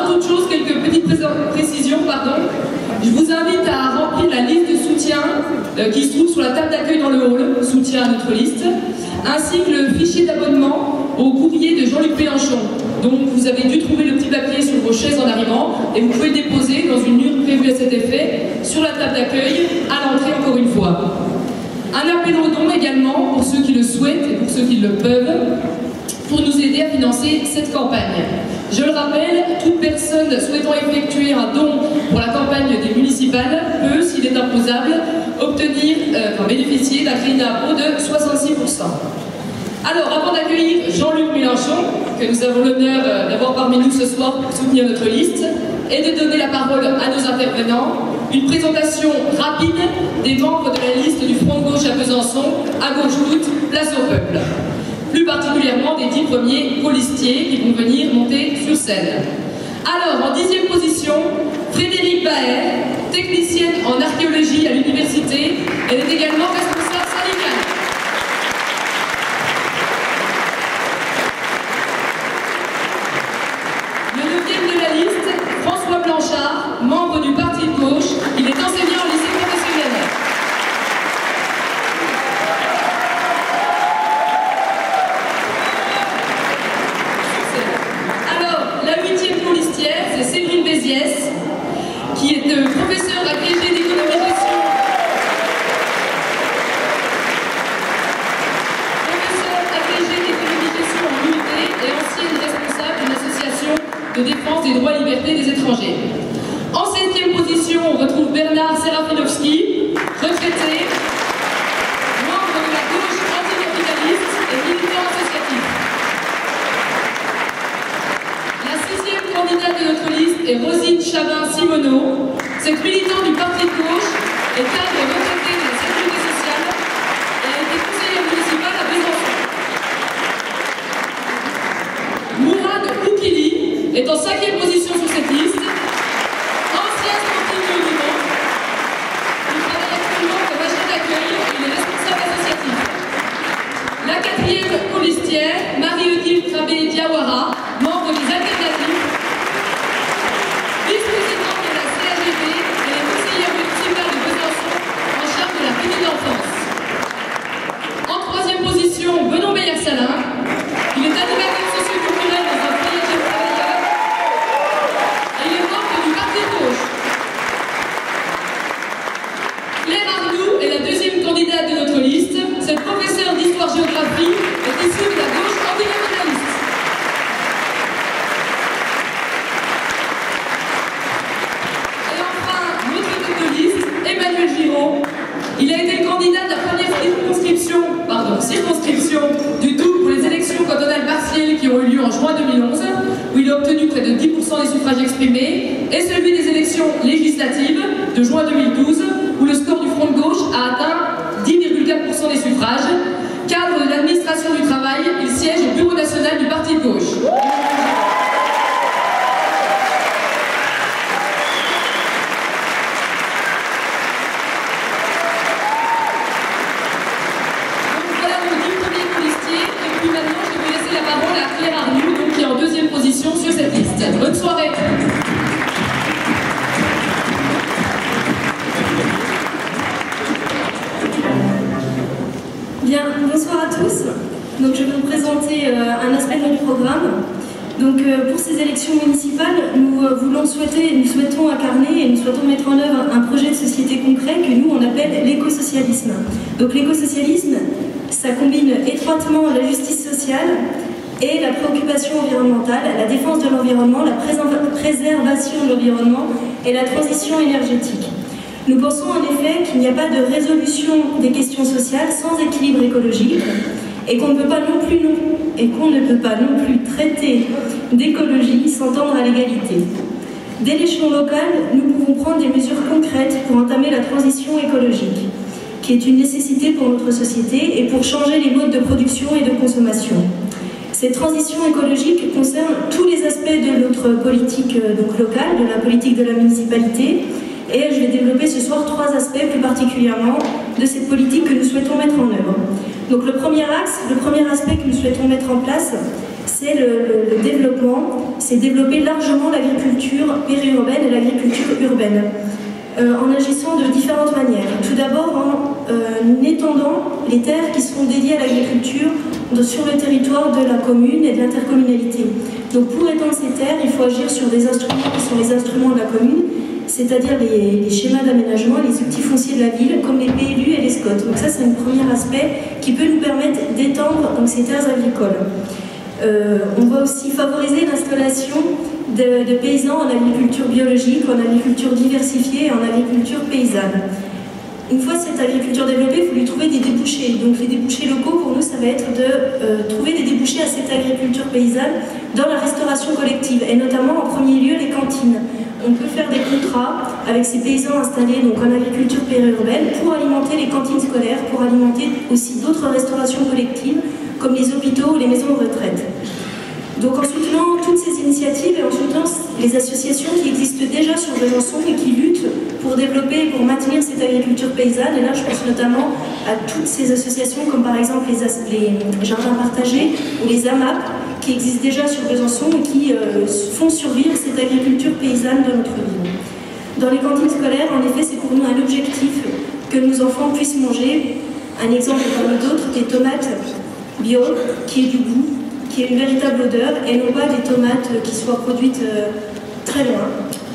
avant toute chose, quelques petites précisions, pardon. Je vous invite à remplir la liste de soutien qui se trouve sur la table d'accueil dans le hall, soutien à notre liste, ainsi que le fichier d'abonnement au courrier de Jean-Luc Mélenchon. Donc vous avez dû trouver le petit papier sur vos chaises en arrivant et vous pouvez le déposer dans une urne prévue à cet effet sur la table d'accueil à l'entrée encore une fois. Un appel au don également pour ceux qui le souhaitent et pour ceux qui le peuvent pour nous aider à financer cette campagne. Je le rappelle, toute personne souhaitant effectuer un don pour la campagne des municipales peut, s'il est imposable, bénéficier d'un crédit d'impôt de 66%. Alors, avant d'accueillir Jean-Luc Mélenchon, que nous avons l'honneur d'avoir parmi nous ce soir pour soutenir notre liste, et de donner la parole à nos intervenants, une présentation rapide des membres de la liste du Front de gauche à Besançon, à gauche toute, place au peuple. Plus particulièrement des 10 premiers colistiers qui vont venir monter sur scène. Alors, en 10e position, Frédéric Baer, technicienne en archéologie à l'université, elle est également responsable syndicale. Le 9e de la liste, François Blanchard, membre du Parti de gauche, il est enseignant au lycée professionnel. C'est Séverine Béziès, qui est professeure agrégée d'économie-gestion. Professeure agrégée d'économie-gestion en UT et ancienne responsable d'une association de défense des droits et libertés des étrangers. En 7e position, on retrouve Bernard Serafinovski, retraité, membre de la gauche anticapitaliste et militant associatif. La 6e candidate de notre liste est Rosine Chabin-Simoneau. Cette militante du Parti de gauche est cadre retraité de la sécurité sociale et a été conseillère municipale à Besançon. Mourad Oukili est en 5e position sur cette liste. Ancien sportif de haut niveau. Il travaille actuellement comme agent d'accueil et il est responsable associatif. La 4e colistière, Marie-Odile Trabé-Diawara, membre des Alternatives, vice-présidente de la CAGP et est conseillère municipale de Besançon en charge de la petite enfance. En 3e position, Benoît Meyer-Salin. Il est animateur socio-culturel dans un foyer de jeunes travailleurs et il est membre du Parti de gauche. Claire Arnoux est la 2e candidate de notre liste. Cette professeure d'histoire-géographie est issue de la gauche anticapitaliste. Emmanuel Giraud, il a été le candidat de la première circonscription du Doubs pour les élections cantonales partielles qui ont eu lieu en juin 2011, où il a obtenu près de 10% des suffrages exprimés, et celui des élections législatives de juin 2012, où le score du Front de gauche a atteint 10,4% des suffrages. Cadre de l'administration du travail, il siège au bureau national du Parti de gauche. Sur cette liste. Bonne soirée. Bien, bonsoir à tous. Donc je vais vous présenter un aspect de notre programme. Donc pour ces élections municipales, nous souhaitons incarner et nous souhaitons mettre en œuvre un projet de société concret que nous on appelle l'écosocialisme. Donc l'écosocialisme, ça combine étroitement la justice sociale et la préoccupation environnementale, la défense de l'environnement, la préservation de l'environnement et la transition énergétique. Nous pensons en effet qu'il n'y a pas de résolution des questions sociales sans équilibre écologique et qu'on ne peut pas non plus traiter d'écologie sans tendre à l'égalité. Dès l'échelon local, nous pouvons prendre des mesures concrètes pour entamer la transition écologique, qui est une nécessité pour notre société et pour changer les modes de production et de consommation. Cette transition écologique concerne tous les aspects de notre politique locale, de la politique de la municipalité, et je vais développer ce soir 3 aspects plus particulièrement de cette politique que nous souhaitons mettre en œuvre. Donc le premier aspect que nous souhaitons mettre en place, c'est le développement, c'est développer largement l'agriculture périurbaine et l'agriculture urbaine, en agissant de différentes manières. Tout d'abord en étendant les terres qui seront dédiées à l'agriculture sur le territoire de la commune et de l'intercommunalité. Donc pour étendre ces terres, il faut agir sur des instruments qui sont les instruments de la commune, c'est-à-dire les schémas d'aménagement, les outils fonciers de la ville, comme les PLU et les SCOT. Donc ça, c'est un premier aspect qui peut nous permettre d'étendre ces terres agricoles. On va aussi favoriser l'installation de paysans en agriculture biologique, en agriculture diversifiée et en agriculture paysanne. Une fois cette agriculture développée, il faut lui trouver des débouchés. Donc les débouchés locaux, pour nous, ça va être de trouver des débouchés à cette agriculture paysanne dans la restauration collective, et notamment en premier lieu les cantines. On peut faire des contrats avec ces paysans installés donc, en agriculture périurbaine pour alimenter les cantines scolaires, pour alimenter aussi d'autres restaurations collectives comme les hôpitaux ou les maisons de retraite. Donc en soutenant toutes ces initiatives et en soutenant les associations qui existent déjà sur Besançon et qui luttent pour développer, pour maintenir cette agriculture paysanne, et là je pense notamment à toutes ces associations comme par exemple les jardins partagés ou les AMAP qui existent déjà sur Besançon et qui font survivre cette agriculture paysanne de notre ville. Dans les cantines scolaires, en effet, c'est pour nous un objectif que nos enfants puissent manger. Un exemple parmi d'autres, des tomates bio, qui aient du goût, qui aient une véritable odeur, et non pas des tomates qui soient produites très loin,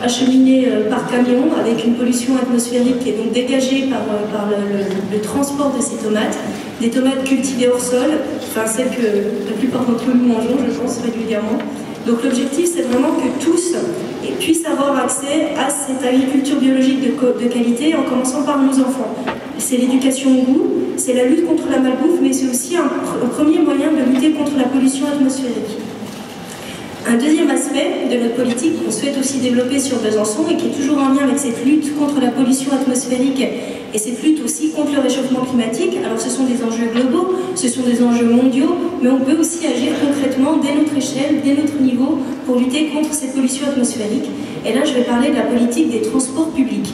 acheminées par camion avec une pollution atmosphérique qui est donc dégagée par le transport de ces tomates. Des tomates cultivées hors sol, enfin celles que la plupart d'entre nous mangeons, je pense, régulièrement. Donc l'objectif, c'est vraiment que tous puissent avoir accès à cette agriculture biologique de qualité, en commençant par nos enfants. C'est l'éducation au goût, c'est la lutte contre la malbouffe, mais c'est aussi un premier moyen de lutter contre la pollution atmosphérique. Un deuxième aspect de notre politique qu'on souhaite aussi développer sur Besançon et qui est toujours en lien avec cette lutte contre la pollution atmosphérique et cette lutte aussi contre le réchauffement climatique. Alors ce sont des enjeux globaux, ce sont des enjeux mondiaux, mais on peut aussi agir concrètement dès notre échelle, dès notre niveau, pour lutter contre ces pollutions atmosphériques. Et là, je vais parler de la politique des transports publics.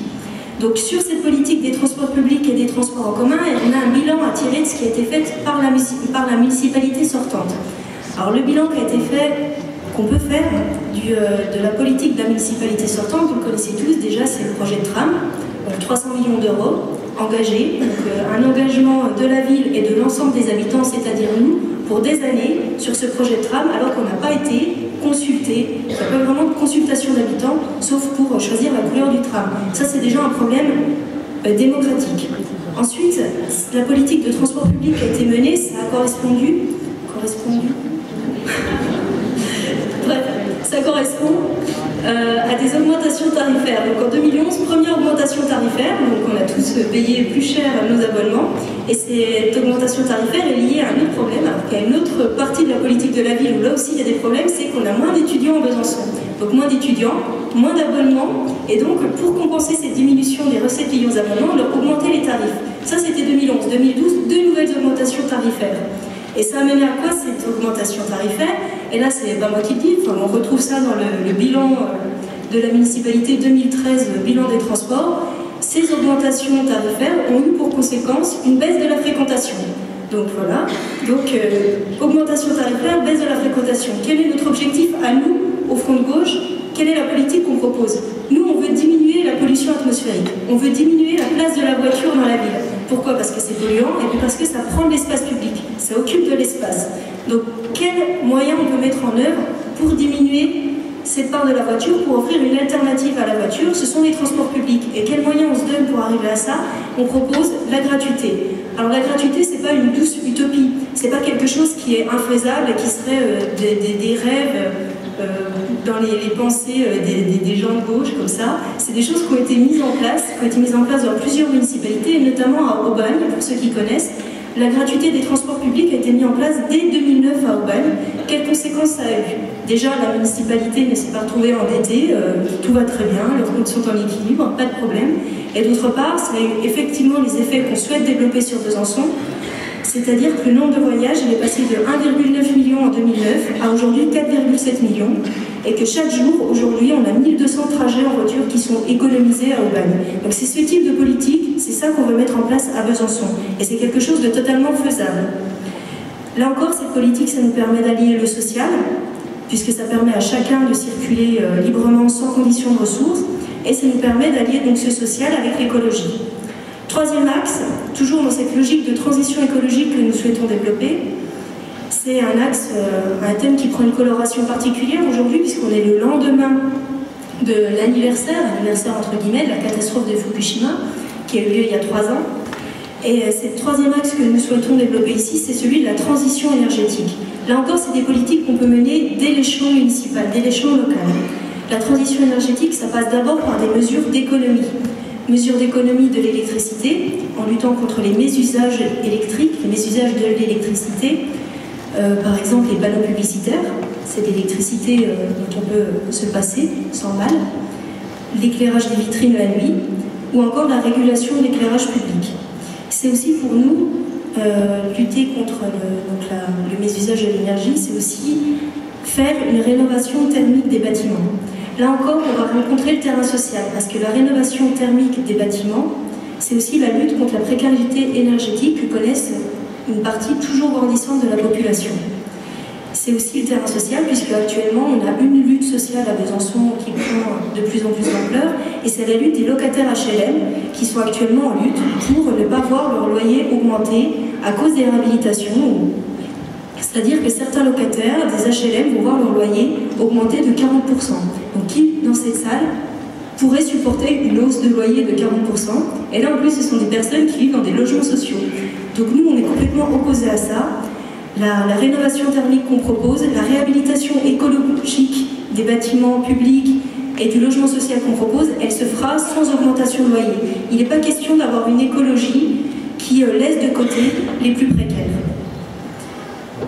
Donc sur cette politique des transports publics et des transports en commun, on a un bilan à tirer de ce qui a été fait par la municipalité sortante. Alors le bilan qui a été fait, qu'on peut faire de la politique de la municipalité sortante, vous le connaissez tous déjà, c'est le projet de tram, donc 300 millions d'euros engagés, donc un engagement de la ville et de l'ensemble des habitants, c'est-à-dire nous, pour des années sur ce projet de tram, alors qu'on n'a pas été consulté, il n'y a pas vraiment de consultation d'habitants, sauf pour choisir la couleur du tram. Ça, c'est déjà un problème démocratique. Ensuite, la politique de transport public qui a été menée, ça a correspondu Bref, ça correspond à des augmentations tarifaires. Donc en 2011, première augmentation tarifaire, donc on a tous payé plus cher nos abonnements, et cette augmentation tarifaire est liée à un autre problème, alors qu'il y a une autre partie de la politique de la ville où là aussi il y a des problèmes, c'est qu'on a moins d'étudiants en Besançon. Donc moins d'étudiants, moins d'abonnements, et donc pour compenser cette diminution des recettes liées aux abonnements, on leur augmentait les tarifs. Ça c'était 2011. 2012, deux nouvelles augmentations tarifaires. Et ça a mené à quoi cette augmentation tarifaire? Et là, c'est pas moi qui le dis, enfin, on retrouve ça dans le bilan de la municipalité 2013, le bilan des transports. Ces augmentations tarifaires ont eu pour conséquence une baisse de la fréquentation. Donc voilà, augmentation tarifaire, baisse de la fréquentation. Quel est notre objectif à nous, au Front de Gauche? Quelle est la politique qu'on propose? Nous, on veut diminuer la pollution atmosphérique. On veut diminuer la place de la voiture dans la ville. Pourquoi? Parce que c'est polluant et puis parce que ça prend de l'espace public. Ça occupe de l'espace. Donc, quels moyens on peut mettre en œuvre pour diminuer cette part de la voiture, pour offrir une alternative à la voiture? Ce sont les transports publics. Et quels moyens on se donne pour arriver à ça? On propose la gratuité. Alors la gratuité, c'est pas une douce utopie. C'est pas quelque chose qui est infaisable et qui serait des rêves dans les pensées des gens de gauche comme ça. C'est des choses qui ont été mises en place, dans plusieurs municipalités, et notamment à Aubagne, pour ceux qui connaissent. La gratuité des transports publics a été mise en place dès 2009 à Aubagne. Quelles conséquences ça a eu? Déjà, la municipalité ne s'est pas retrouvée endettée, tout va très bien, leurs comptes sont en équilibre, pas de problème. Et d'autre part, ça a eu effectivement les effets qu'on souhaite développer sur Besançon, c'est-à-dire que le nombre de voyages est passé de 1,9 million en 2009 à aujourd'hui 4,7 millions, et que chaque jour, aujourd'hui, on a 1200 trajets en voiture qui sont économisés à Aubagne. Donc c'est ce type de politique, c'est ça qu'on veut mettre en place à Besançon, et c'est quelque chose de totalement faisable. Là encore, cette politique, ça nous permet d'allier le social, puisque ça permet à chacun de circuler librement sans condition de ressources, et ça nous permet d'allier donc ce social avec l'écologie. Troisième axe, toujours dans cette logique de transition écologique que nous souhaitons développer, c'est un axe, un thème qui prend une coloration particulière aujourd'hui, puisqu'on est le lendemain de l'anniversaire entre guillemets, de la catastrophe de Fukushima, qui a eu lieu il y a 3 ans. Et c'est le troisième axe que nous souhaitons développer ici, c'est celui de la transition énergétique. Là encore, c'est des politiques qu'on peut mener dès l'échelon municipal, dès l'échelon local. La transition énergétique, ça passe d'abord par des mesures d'économie. Mesures d'économie de l'électricité, en luttant contre les mésusages électriques, les mésusages de l'électricité, par exemple les panneaux publicitaires, c'est l'électricité dont on peut se passer sans mal, l'éclairage des vitrines la nuit, ou encore la régulation de l'éclairage public. C'est aussi pour nous, lutter contre le mésusage de l'énergie, c'est aussi faire une rénovation thermique des bâtiments. Là encore, on va rencontrer le terrain social, parce que la rénovation thermique des bâtiments, c'est aussi la lutte contre la précarité énergétique que connaissent une partie toujours grandissante de la population. C'est aussi le terrain social, puisque actuellement on a une lutte sociale à Besançon qui prend de plus en plus d'ampleur, et c'est la lutte des locataires HLM qui sont actuellement en lutte pour ne pas voir leur loyer augmenter à cause des réhabilitations. C'est-à-dire que certains locataires des HLM vont voir leur loyer augmenter de 40%. Donc qui, dans cette salle, pourrait supporter une hausse de loyer de 40%? Et là en plus ce sont des personnes qui vivent dans des logements sociaux. Donc nous on est complètement opposés à ça. La rénovation thermique qu'on propose, la réhabilitation écologique des bâtiments publics et du logement social qu'on propose, elle se fera sans augmentation de loyer. Il n'est pas question d'avoir une écologie qui laisse de côté les plus précaires.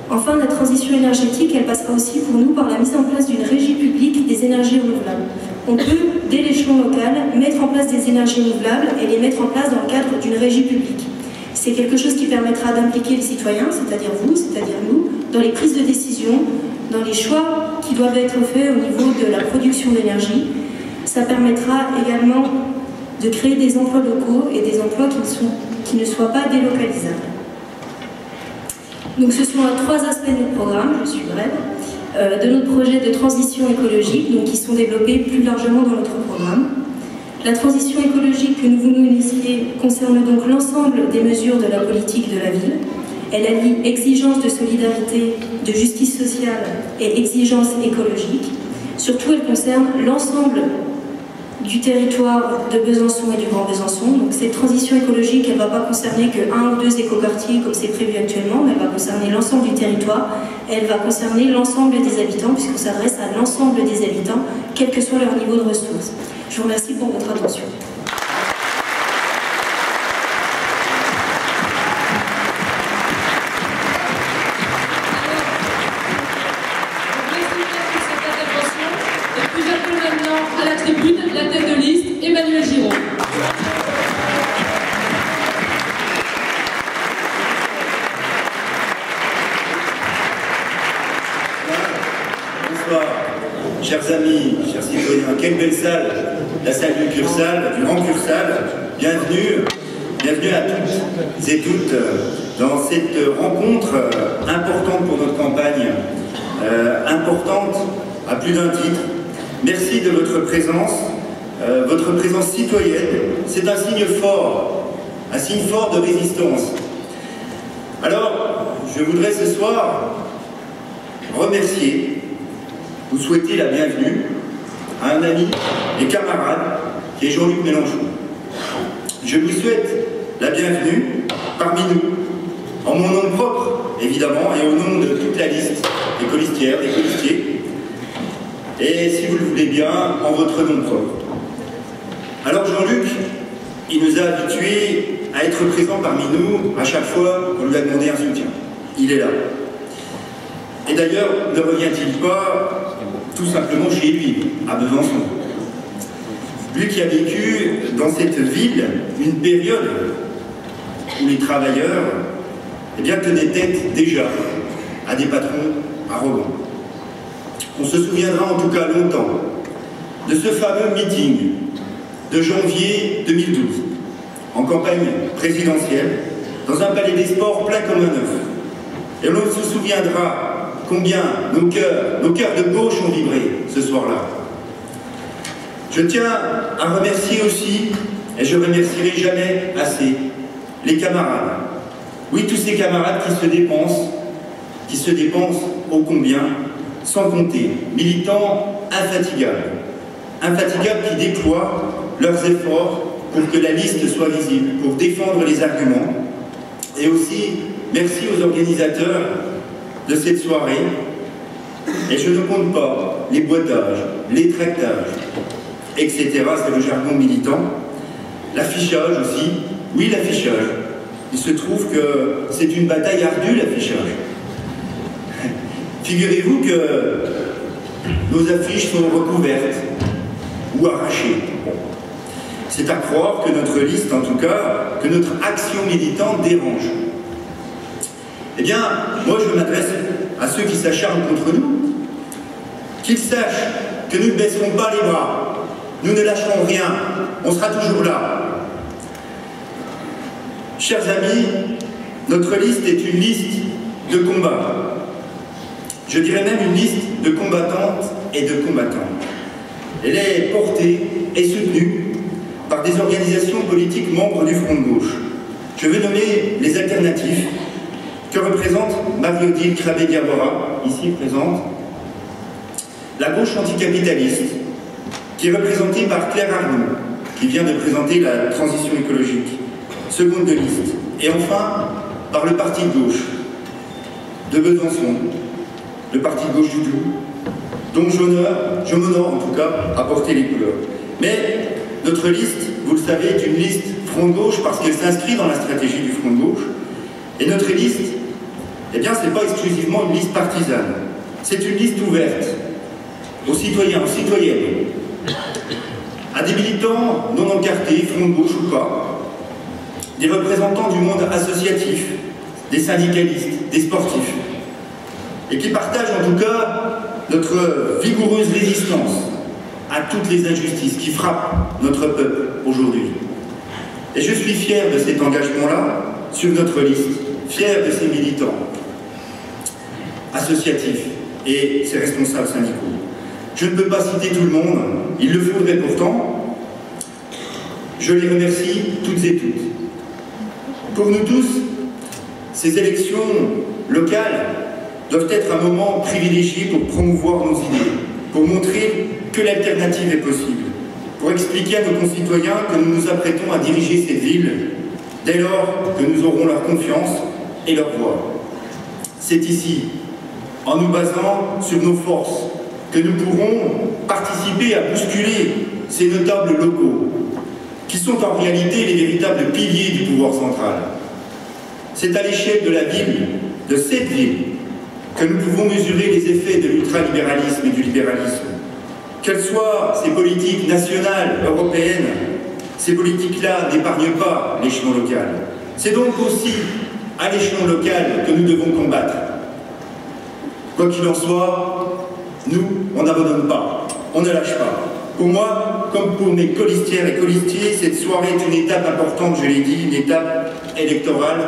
Enfin, la transition énergétique, elle passera aussi pour nous par la mise en place d'une régie publique des énergies renouvelables. On peut, dès l'échelon local, mettre en place des énergies renouvelables et les mettre en place dans le cadre d'une régie publique. C'est quelque chose qui permettra d'impliquer les citoyens, c'est-à-dire vous, c'est-à-dire nous, dans les prises de décision, dans les choix qui doivent être faits au niveau de la production d'énergie. Ça permettra également de créer des emplois locaux et des emplois qui ne soient pas délocalisables. Donc ce sont 3 aspects de notre programme, je suis brève, de notre projet de transition écologique, donc qui sont développés plus largement dans notre programme. La transition écologique que nous voulons initier concerne donc l'ensemble des mesures de la politique de la ville. Elle allie exigence de solidarité, de justice sociale et exigence écologique. Surtout, elle concerne l'ensemble du territoire de Besançon et du Grand Besançon. Donc cette transition écologique, elle ne va pas concerner que 1 ou 2 écoquartiers comme c'est prévu actuellement, mais elle va concerner l'ensemble du territoire. Elle va concerner l'ensemble des habitants, puisqu'on s'adresse à l'ensemble des habitants, quel que soit leur niveau de ressources. Je vous remercie pour votre attention. À la tribune, la tête de liste, Emmanuel Giraud. Bonsoir, chers amis, chers citoyens. Quelle belle salle, la salle du Cursal, du Grand Cursal. Bienvenue, bienvenue à toutes et toutes dans cette rencontre importante pour notre campagne, importante à plus d'un titre. Merci de votre présence citoyenne. C'est un signe fort de résistance. Alors, je voudrais ce soir remercier, vous souhaiter la bienvenue à un ami et camarade qui est Jean-Luc Mélenchon. Je lui souhaite la bienvenue parmi nous, en mon nom propre, évidemment, et au nom de toute la liste des colistières, des colistiers. Et si vous le voulez bien, en votre nom propre. Alors Jean-Luc, il nous a habitués à être présent parmi nous à chaque fois qu'on lui a demandé un soutien. Il est là. Et d'ailleurs, ne revient-il pas tout simplement chez lui, à Besançon? Lui qui a vécu dans cette ville une période où les travailleurs tenaient tête déjà à des patrons arrogants. On se souviendra en tout cas longtemps de ce fameux meeting de janvier 2012, en campagne présidentielle, dans un palais des sports plein comme un œuf. Et l'on se souviendra combien nos cœurs de gauche ont vibré ce soir-là. Je tiens à remercier aussi, et je ne remercierai jamais assez, les camarades. Oui, tous ces camarades qui se dépensent ô combien, sans compter, militants infatigables qui déploient leurs efforts pour que la liste soit visible, pour défendre les arguments. Et aussi, merci aux organisateurs de cette soirée. Et je ne compte pas les boitages, les tractages, etc. C'est le jargon militant. L'affichage aussi. Oui, l'affichage. Il se trouve que c'est une bataille ardue, l'affichage. Figurez-vous que nos affiches sont recouvertes ou arrachées. C'est à croire que notre liste, en tout cas, que notre action militante dérange. Eh bien, moi je m'adresse à ceux qui s'acharnent contre nous, qu'ils sachent que nous ne baisserons pas les bras, nous ne lâcherons rien, on sera toujours là. Chers amis, notre liste est une liste de combats. Je dirais même une liste de combattantes et de combattants. Elle est portée et soutenue par des organisations politiques membres du Front de gauche. Je veux nommer les alternatifs que représente Marie-Odile Krabbe-Diawara, ici présente, la gauche anticapitaliste, qui est représentée par Claire Arnaud, qui vient de présenter la transition écologique, seconde de liste, et enfin par le parti de gauche de Besançon, le parti de gauche du Doubs, dont je m'honore en tout cas à porter les couleurs. Mais notre liste, vous le savez, est une liste Front de gauche parce qu'elle s'inscrit dans la stratégie du Front de gauche. Et notre liste, eh bien, c'est pas exclusivement une liste partisane. C'est une liste ouverte aux citoyens, aux citoyennes, à des militants non encartés, Front de gauche ou pas, des représentants du monde associatif, des syndicalistes, des sportifs, et qui partagent en tout cas notre vigoureuse résistance à toutes les injustices qui frappent notre peuple aujourd'hui. Et je suis fier de cet engagement-là sur notre liste, fier de ces militants associatifs et ses responsables syndicaux. Je ne peux pas citer tout le monde, il le faudrait pourtant. Je les remercie toutes et toutes. Pour nous tous, ces élections locales doivent être un moment privilégié pour promouvoir nos idées, pour montrer que l'alternative est possible, pour expliquer à nos concitoyens que nous nous apprêtons à diriger cette ville dès lors que nous aurons leur confiance et leur voix. C'est ici, en nous basant sur nos forces, que nous pourrons participer à bousculer ces notables locaux, qui sont en réalité les véritables piliers du pouvoir central. C'est à l'échelle de la ville, de cette ville, que nous pouvons mesurer les effets de l'ultralibéralisme et du libéralisme. Qu'elles soient ces politiques nationales, européennes, ces politiques-là n'épargnent pas l'échelon local. C'est donc aussi à l'échelon local que nous devons combattre. Quoi qu'il en soit, nous, on n'abandonne pas, on ne lâche pas. Pour moi, comme pour mes colistières et colistiers, cette soirée est une étape importante, je l'ai dit, une étape électorale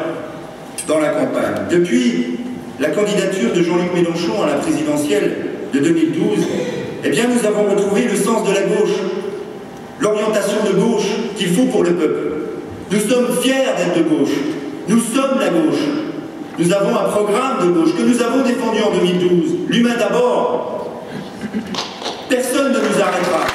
dans la campagne. Depuis la candidature de Jean-Luc Mélenchon à la présidentielle de 2012, eh bien nous avons retrouvé le sens de la gauche, l'orientation de gauche qu'il faut pour le peuple. Nous sommes fiers d'être de gauche, nous sommes la gauche. Nous avons un programme de gauche que nous avons défendu en 2012. L'humain d'abord. Personne ne nous arrêtera.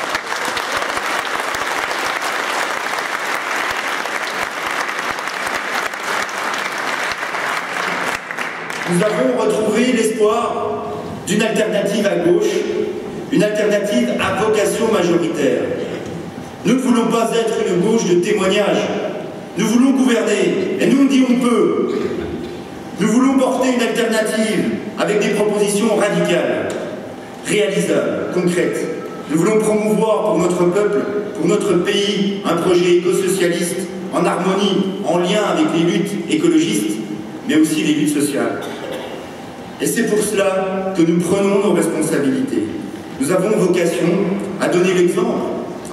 Nous avons retrouvé l'espoir d'une alternative à gauche, une alternative à vocation majoritaire. Nous ne voulons pas être une gauche de témoignage. Nous voulons gouverner. Et nous, on dit on peut. Nous voulons porter une alternative avec des propositions radicales, réalisables, concrètes. Nous voulons promouvoir pour notre peuple, pour notre pays, un projet éco-socialiste en harmonie, en lien avec les luttes écologistes, mais aussi les luttes sociales. Et c'est pour cela que nous prenons nos responsabilités. Nous avons vocation à donner l'exemple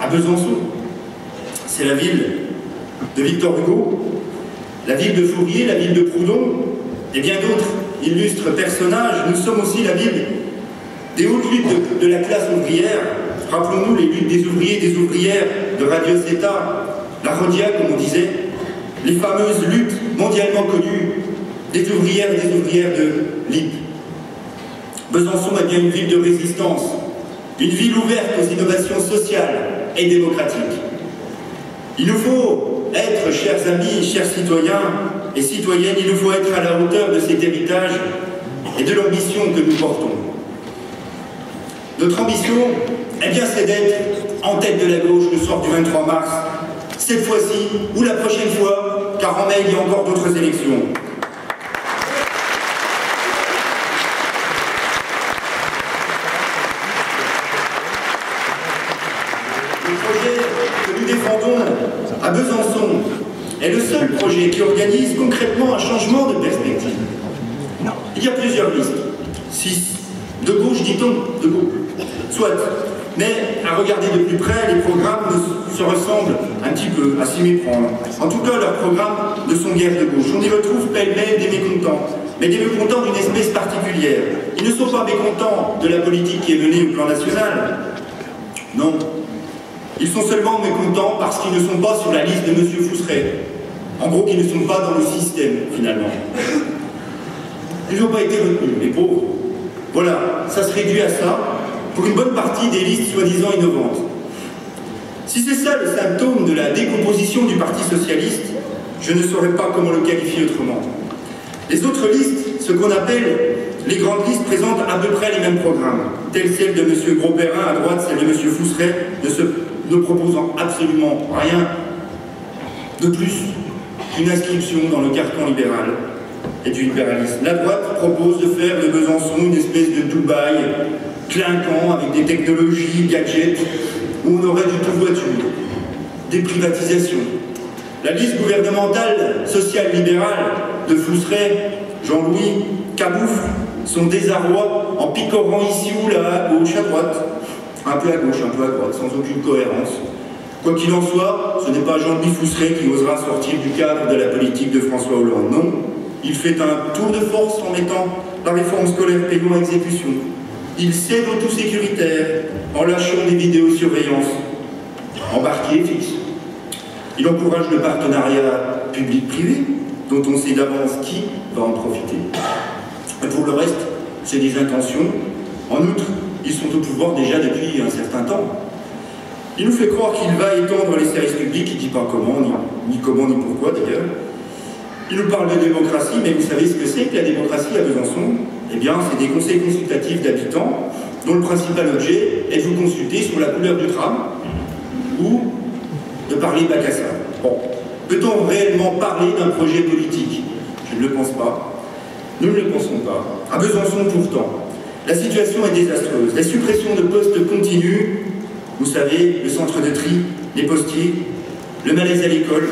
à Besançon. C'est la ville de Victor Hugo, la ville de Fourier, la ville de Proudhon, et bien d'autres illustres personnages, nous sommes aussi la ville des hautes luttes de la classe ouvrière. Rappelons-nous les luttes des ouvriers et des ouvrières de Radio Zeta, la Rodia, comme on disait, les fameuses luttes mondialement connues des ouvrières et des ouvrières de l'IP. Besançon est bien une ville de résistance, une ville ouverte aux innovations sociales et démocratiques. Il nous faut être, chers amis, chers citoyens et citoyennes, il nous faut être à la hauteur de cet héritage et de l'ambition que nous portons. Notre ambition, eh bien, c'est d'être en tête de la gauche le soir du 23 mars, cette fois-ci ou la prochaine fois, car en mai, il y a encore d'autres élections. Le projet que nous défendons à Besançon est le seul projet qui organise concrètement un changement de perspective. Il y a plusieurs listes, 6, de gauche, dit-on, de gauche, soit, mais à regarder de plus près, les programmes se ressemblent un petit peu, à s'y méprendre. En tout cas, leurs programmes ne sont guère de gauche. On y retrouve pêle-mêle des mécontents, mais des mécontents d'une espèce particulière. Ils ne sont pas mécontents de la politique qui est menée au plan national. Non. Ils sont seulement mécontents parce qu'ils ne sont pas sur la liste de M. Fousseret. En gros, qu'ils ne sont pas dans le système, finalement. Ils n'ont pas été retenus, les pauvres. Voilà, ça se réduit à ça, pour une bonne partie des listes soi-disant innovantes. Si c'est ça le symptôme de la décomposition du Parti socialiste, je ne saurais pas comment le qualifier autrement. Les autres listes, ce qu'on appelle les grandes listes, présentent à peu près les mêmes programmes, telles celles de M. Gros-Perrin à droite, celle de M. Fousseret, ne proposant absolument rien de plus qu'une inscription dans le carcan libéral et du libéralisme. La droite propose de faire de Besançon une espèce de Dubaï clinquant avec des technologies, gadgets, où on aurait du tout voiture, des privatisations. La liste gouvernementale sociale-libérale de Fousseret, Jean-Louis, camoufle son désarroi en picorant ici ou là, à gauche, à droite, un peu à gauche, un peu à droite, sans aucune cohérence. Quoi qu'il en soit, ce n'est pas Jean-Louis Fousseret qui osera sortir du cadre de la politique de François Hollande. Non, il fait un tour de force en mettant la réforme scolaire payant à exécution. Il cède au tout sécuritaire en lâchant des vidéosurveillances embarquées fixes. Il encourage le partenariat public-privé, dont on sait d'avance qui va en profiter. Et pour le reste, c'est des intentions. En outre, ils sont au pouvoir déjà depuis un certain temps. Il nous fait croire qu'il va étendre les services publics, il ne dit pas comment, ni comment, ni pourquoi d'ailleurs. Il nous parle de démocratie, mais vous savez ce que c'est que la démocratie à Besançon? Eh bien, c'est des conseils consultatifs d'habitants dont le principal objet est de vous consulter sur la couleur du tram ou de parler bacassa. Bon, peut-on réellement parler d'un projet politique? Je ne le pense pas. Nous ne le pensons pas. À Besançon, pourtant, la situation est désastreuse. La suppression de postes continue. Vous savez, le centre de tri, les postiers, le malaise à l'école,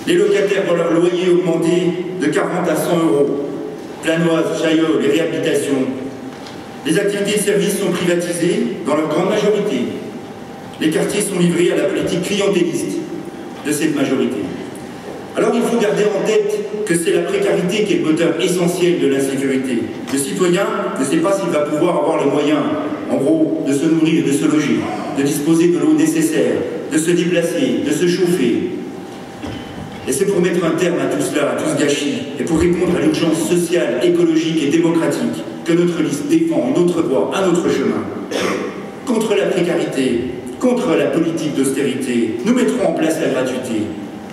les locataires voient leur loyer augmenter de 40 à 100 €. Planoise, Chaillot, les réhabilitations. Les activités de service sont privatisées dans leur grande majorité. Les quartiers sont livrés à la politique clientéliste de cette majorité. Alors il faut garder en tête que c'est la précarité qui est le moteur essentiel de l'insécurité. Le citoyen ne sait pas s'il va pouvoir avoir les moyens, en gros, de se nourrir, de se loger, de disposer de l'eau nécessaire, de se déplacer, de se chauffer. Et c'est pour mettre un terme à tout cela, à tout ce gâchis, et pour répondre à l'urgence sociale, écologique et démocratique, que notre liste défend une autre voie, un autre chemin. Contre la précarité, contre la politique d'austérité, nous mettrons en place la gratuité,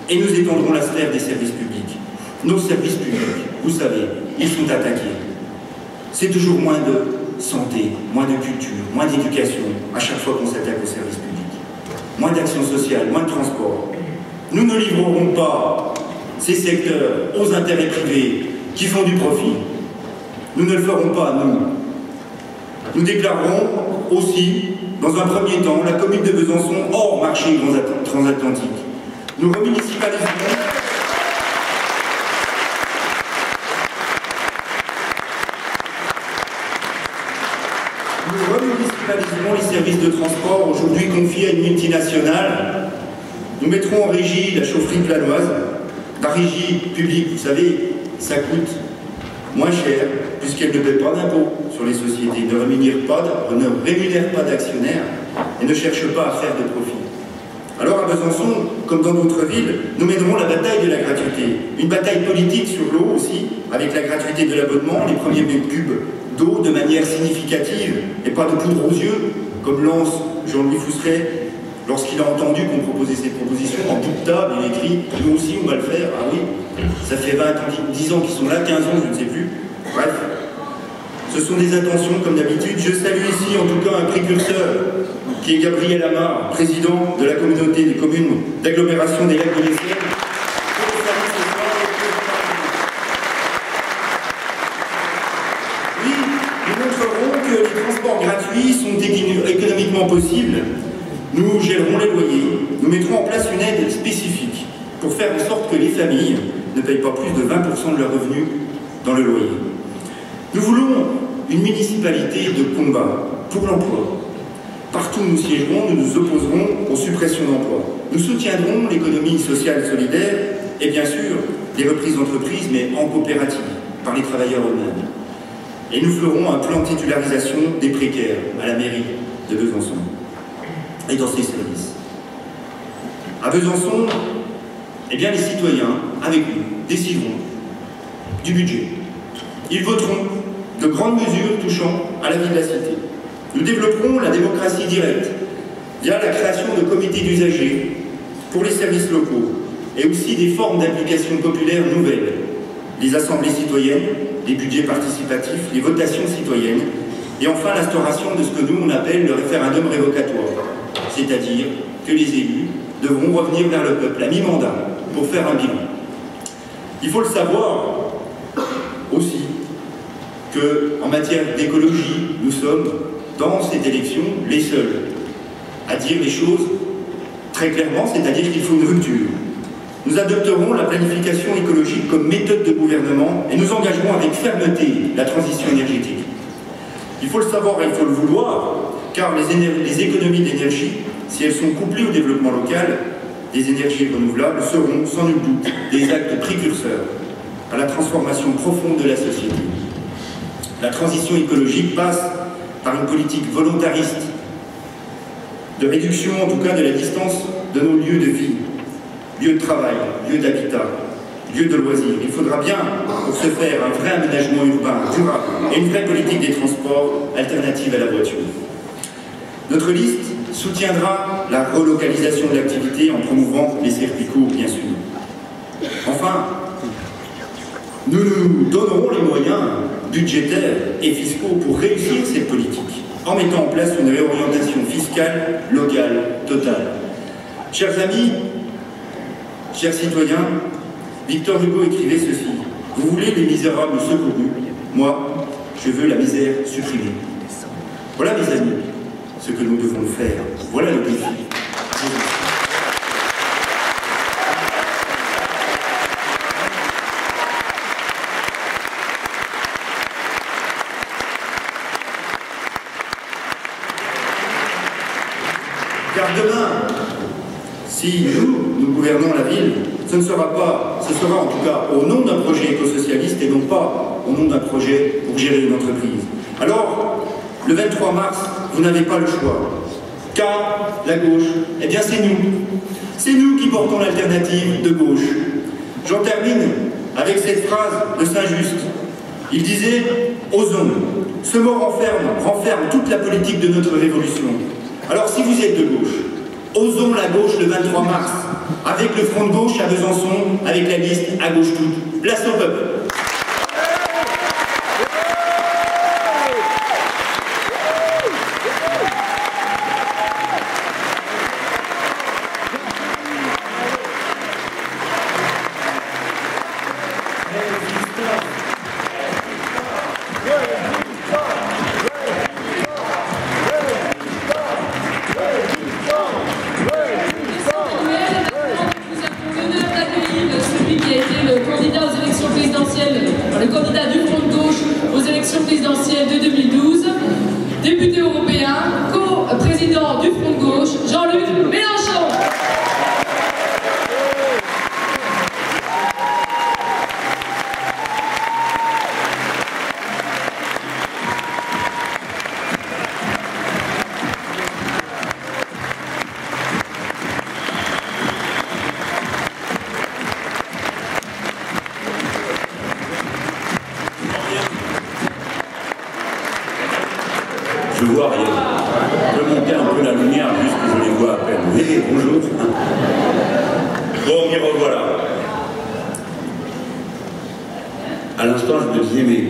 et nous étendrons la sphère des services publics. Nos services publics, vous savez, ils sont attaqués. C'est toujours moins de santé, moins de culture, moins d'éducation, à chaque fois qu'on s'attaque aux services publics. Moins d'action sociale, moins de transport. Nous ne livrerons pas ces secteurs aux intérêts privés qui font du profit. Nous ne le ferons pas, nous. Nous déclarerons aussi, dans un premier temps, la commune de Besançon hors marché transatlantique. Nous remunicipaliserons les services de transport aujourd'hui confiés à une multinationale. Nous mettrons en régie la chaufferie planoise. La régie publique, vous savez, ça coûte moins chère, puisqu'elle ne paie pas d'impôts sur les sociétés, ne rémunère pas d'actionnaires et ne cherche pas à faire de profit. Alors à Besançon, comme dans d'autres villes, nous mènerons la bataille de la gratuité. Une bataille politique sur l'eau aussi, avec la gratuité de l'abonnement, les premiers mètres cubes d'eau de manière significative, et pas de poudre aux yeux, comme lance Jean-Louis Fousseret lorsqu'il a entendu qu'on proposait cette proposition. En bout de table, il écrit « Nous aussi, on va le faire ». Ah oui, ça fait 20 ans, 10 ans qu'ils sont là, 15 ans, je ne sais plus. Bref, ce sont des intentions comme d'habitude. Je salue ici en tout cas un précurseur qui est Gabriel Amar, président de la communauté des communes d'agglomération des Lacs de l'Essonne. Oui, nous montrerons que les transports gratuits sont économiquement possibles. Nous gèlerons les loyers, nous mettrons en place une aide spécifique pour faire en sorte que les familles ne payent pas plus de 20% de leurs revenus dans le loyer. Nous voulons une municipalité de combat pour l'emploi. Partout où nous siégerons, nous nous opposerons aux suppressions d'emplois. Nous soutiendrons l'économie sociale solidaire et bien sûr les reprises d'entreprises, mais en coopérative, par les travailleurs eux-mêmes. Et nous ferons un plan de titularisation des précaires à la mairie de Besançon et dans ses services. À Besançon, eh bien les citoyens, avec nous, décideront du budget. Ils voteront de grandes mesures touchant à la vie de la cité. Nous développerons la démocratie directe via la création de comités d'usagers pour les services locaux et aussi des formes d'implication populaire nouvelles. Les assemblées citoyennes, les budgets participatifs, les votations citoyennes et enfin l'instauration de ce que nous on appelle le référendum révocatoire, c'est-à-dire que les élus devront revenir vers le peuple à mi-mandat pour faire un bilan. Il faut le savoir aussi qu'en matière d'écologie, nous sommes dans cette élection les seuls à dire les choses très clairement, c'est-à-dire qu'il faut une rupture. Nous adopterons la planification écologique comme méthode de gouvernement et nous engagerons avec fermeté la transition énergétique. Il faut le savoir et il faut le vouloir, car les économies d'énergie, si elles sont couplées au développement local des énergies renouvelables, seront sans nul doute des actes précurseurs à la transformation profonde de la société. La transition écologique passe par une politique volontariste de réduction, en tout cas, de la distance de nos lieux de vie, lieux de travail, lieux d'habitat, lieux de loisirs. Il faudra bien, pour ce faire, un vrai aménagement urbain durable et une vraie politique des transports alternative à la voiture. Notre liste soutiendra la relocalisation de l'activité en promouvant les circuits courts, bien sûr. Enfin, nous nous donnerons les moyens budgétaires et fiscaux pour réussir cette politique, en mettant en place une réorientation fiscale, locale, totale. Chers amis, chers citoyens, Victor Hugo écrivait ceci: « Vous voulez les misérables secourus, moi, je veux la misère supprimée. » Voilà, mes amis, ce que nous devons faire. Voilà le défi. Car demain, si nous gouvernons la ville, ce sera en tout cas au nom d'un projet éco-socialiste et non pas au nom d'un projet pour gérer une entreprise. Alors, le 23 mars, vous n'avez pas le choix. Car la gauche, eh bien c'est nous. C'est nous qui portons l'alternative de gauche. J'en termine avec cette phrase de Saint-Just. Il disait « Osons ». Ce mot renferme toute la politique de notre révolution. Alors si vous êtes de gauche, osons la gauche le 23 mars, avec le front de gauche à Besançon, avec la liste à gauche toute. Place au peuple. Le candidat du front de gauche aux élections présidentielles de 2012, député européen, co-président du front de gauche, Jean-Luc Mélenchon. Je vois rien. Je peux monter un peu la lumière, juste que je les vois à peine. Oui, bonjour. Bon, m'y revoilà. À l'instant, je me disais, mais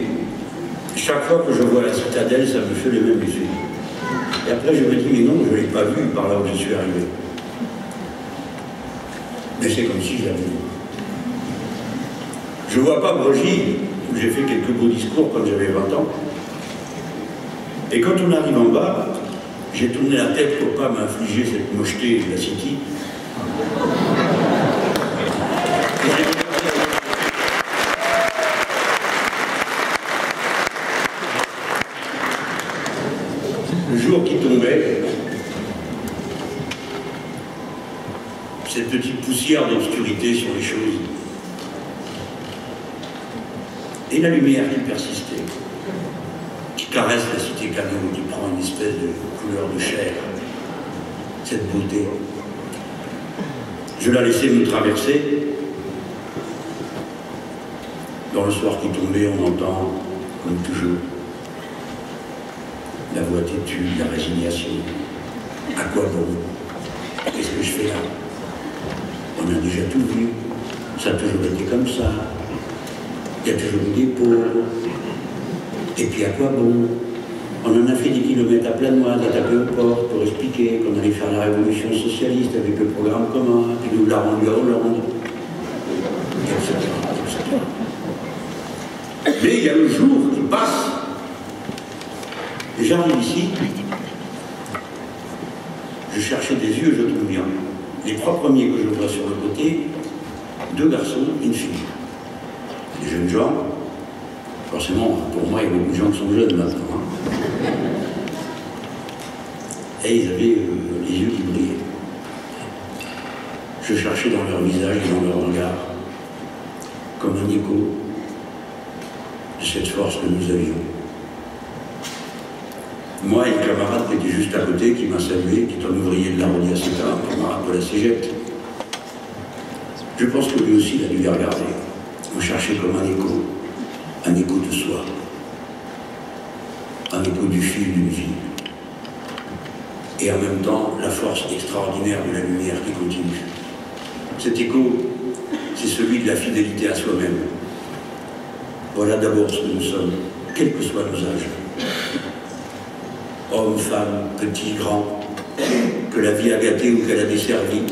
chaque fois que je vois la citadelle, ça me fait le même effet. Et après, je me dis, mais non, je ne l'ai pas vu par là où je suis arrivé. Mais c'est comme si je l'avais vu. Je ne vois pas Bregy, où j'ai fait quelques beaux discours quand j'avais 20 ans. Et quand on arrive en bas, j'ai tourné la tête pour ne pas m'infliger cette mocheté de la City. Le jour qui tombait, cette petite poussière d'obscurité sur les choses, et la lumière qui persistait, qui caresse la cité Canon, qui prend une espèce de couleur de chair, cette beauté. Je la laissais me traverser. Dans le soir qui tombait, on entend, comme toujours, la voix têtue, la résignation. À quoi bon? Qu'est-ce que je fais là? On a déjà tout vu. Ça a toujours été comme ça. Il y a toujours eu des pauvres. Et puis à quoi bon? On en a fait des kilomètres à Planoise, à taper aux portes pour expliquer qu'on allait faire la révolution socialiste avec le programme commun, puis nous l'a rendu à Hollande. Etc. Mais il y a le jour qui passe. Et j'arrive ici, je cherchais des yeux, je trouve bien. Les trois premiers que je vois sur le côté, deux garçons, une fille. Des jeunes gens, forcément, pour moi, il y a beaucoup de gens qui sont jeunes maintenant. Hein. Et ils avaient les yeux qui brillaient. Je cherchais dans leur visage et dans leur regard, comme un écho de cette force que nous avions. Moi et le camarade qui était juste à côté, qui m'a salué, qui est un ouvrier de la Rodiaceta, un camarade de la Cégette. Je pense que lui aussi, il a dû les regarder. On cherchait comme un écho de soi, un écho du fil d'une vie. Et en même temps, la force extraordinaire de la lumière qui continue. Cet écho, c'est celui de la fidélité à soi-même. Voilà d'abord ce que nous sommes, quels que soient nos âges. Hommes, femmes, petits, grands, que la vie a gâté ou qu'elle a desservi,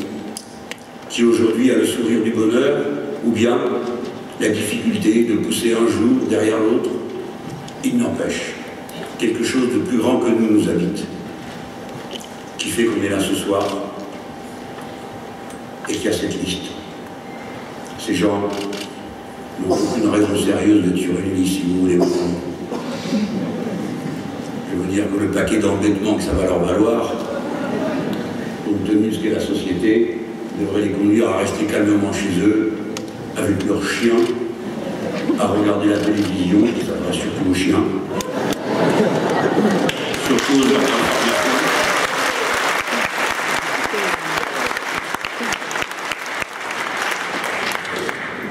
qui aujourd'hui a le sourire du bonheur, ou bien la difficulté de pousser un jour derrière l'autre. Il n'empêche, quelque chose de plus grand que nous nous habite, qui fait qu'on est là ce soir, et qu'il y a cette liste. Ces gens n'ont aucune raison sérieuse de tuer une liste, si vous voulez. Je veux dire que le paquet d'endettement que ça va leur valoir, compte tenu de ce qu'est la société, devrait les conduire à rester calmement chez eux, avec leurs chiens, à regarder la télévision, qui s'adresse surtout aux chiens, surtout aux enfants.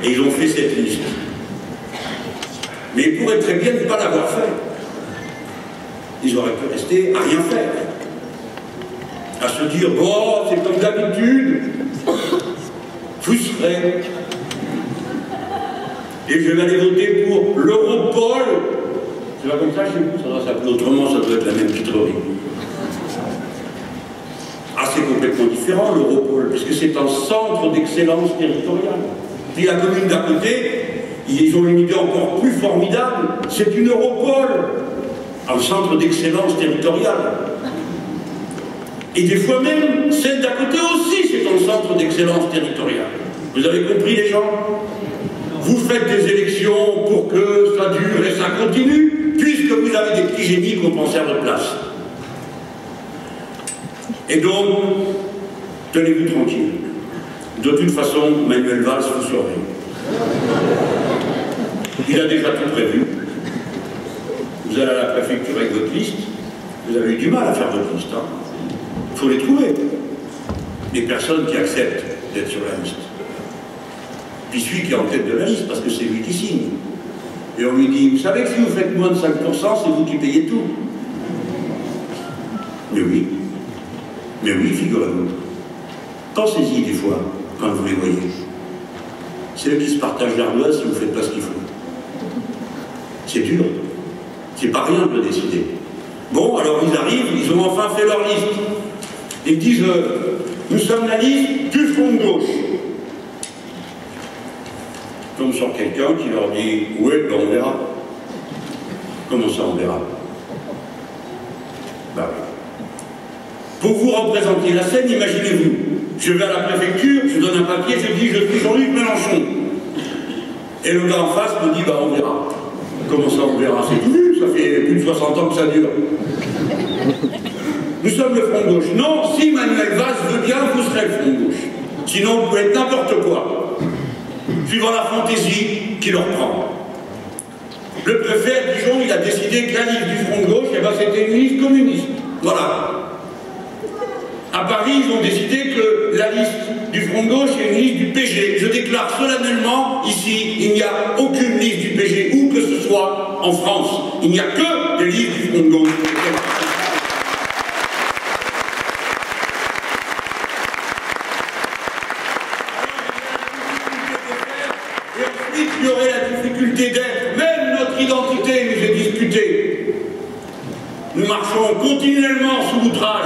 Et ils ont fait cette liste. Mais ils pourraient très bien ne pas l'avoir fait. Ils auraient pu rester à rien faire. À se dire, bon, c'est comme d'habitude, frustré. Et je vais aller voter pour l'Europol. C'est pas comme ça chez vous, ça doit s'appeler autrement, ça doit être la même pitrerie. Ah, c'est complètement différent l'Europol, puisque c'est un centre d'excellence territoriale. Puis la commune d'à côté, ils ont une idée encore plus formidable, c'est une Europol, un centre d'excellence territoriale. Et des fois même, celle d'à côté aussi, c'est un centre d'excellence territoriale. Vous avez compris les gens? Vous faites des élections pour que ça dure et ça continue, puisque vous avez des petits génies qu'on pense à votre place. Et donc, tenez-vous tranquille. De toute façon, Manuel Valls vous surveille. Il a déjà tout prévu. Vous allez à la préfecture avec votre liste. Vous avez eu du mal à faire votre liste. Hein. Il faut les trouver. Les personnes qui acceptent d'être sur la liste. Puis celui qui est en tête de la liste, parce que c'est lui qui signe. Et on lui dit, vous savez que si vous faites moins de 5%, c'est vous qui payez tout. Mais oui, figurez-vous. Pensez-y des fois, quand vous les voyez. C'est eux qui se partagent l'ardoise si vous ne faites pas ce qu'il faut. C'est dur. C'est pas rien de le décider. Bon, alors ils arrivent, ils ont enfin fait leur liste. Ils disent, nous sommes la liste du front de gauche. Tombe sur quelqu'un qui leur dit, oui, ben on verra. Comment ça on verra? Bah oui. Pour vous représenter la scène, imaginez-vous, je vais à la préfecture, je donne un papier, je dis, je suis Jean-Luc Mélenchon. Et le gars en face me dit, bah on verra. Comment ça on verra? C'est tout vu, ça fait plus de 60 ans que ça dure. Nous sommes le front de gauche. Non, si Manuel Valls veut bien, vous serez le front de gauche. Sinon, vous pouvez être n'importe quoi. Suivant la fantaisie qui leur prend. Le préfet à Dijon, il a décidé que la liste du front de gauche, eh ben, c'était une liste communiste. Voilà. À Paris, ils ont décidé que la liste du front de gauche est une liste du PG. Je déclare solennellement, ici, il n'y a aucune liste du PG, où que ce soit en France. Il n'y a que des listes du front de gauche. Il y aurait la difficulté d'être, même notre identité nous est disputée. Nous marchons continuellement sous l'outrage.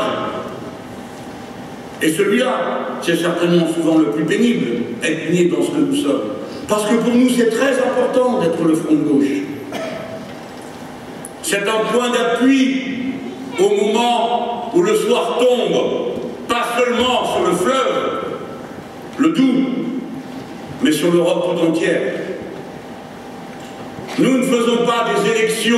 Et celui-là, c'est certainement souvent le plus pénible, être né dans ce que nous sommes. Parce que pour nous, c'est très important d'être le front de gauche. C'est un point d'appui au moment où le soir tombe, pas seulement sur le fleuve, le Doubs, mais sur l'Europe tout entière. Nous ne faisons pas des élections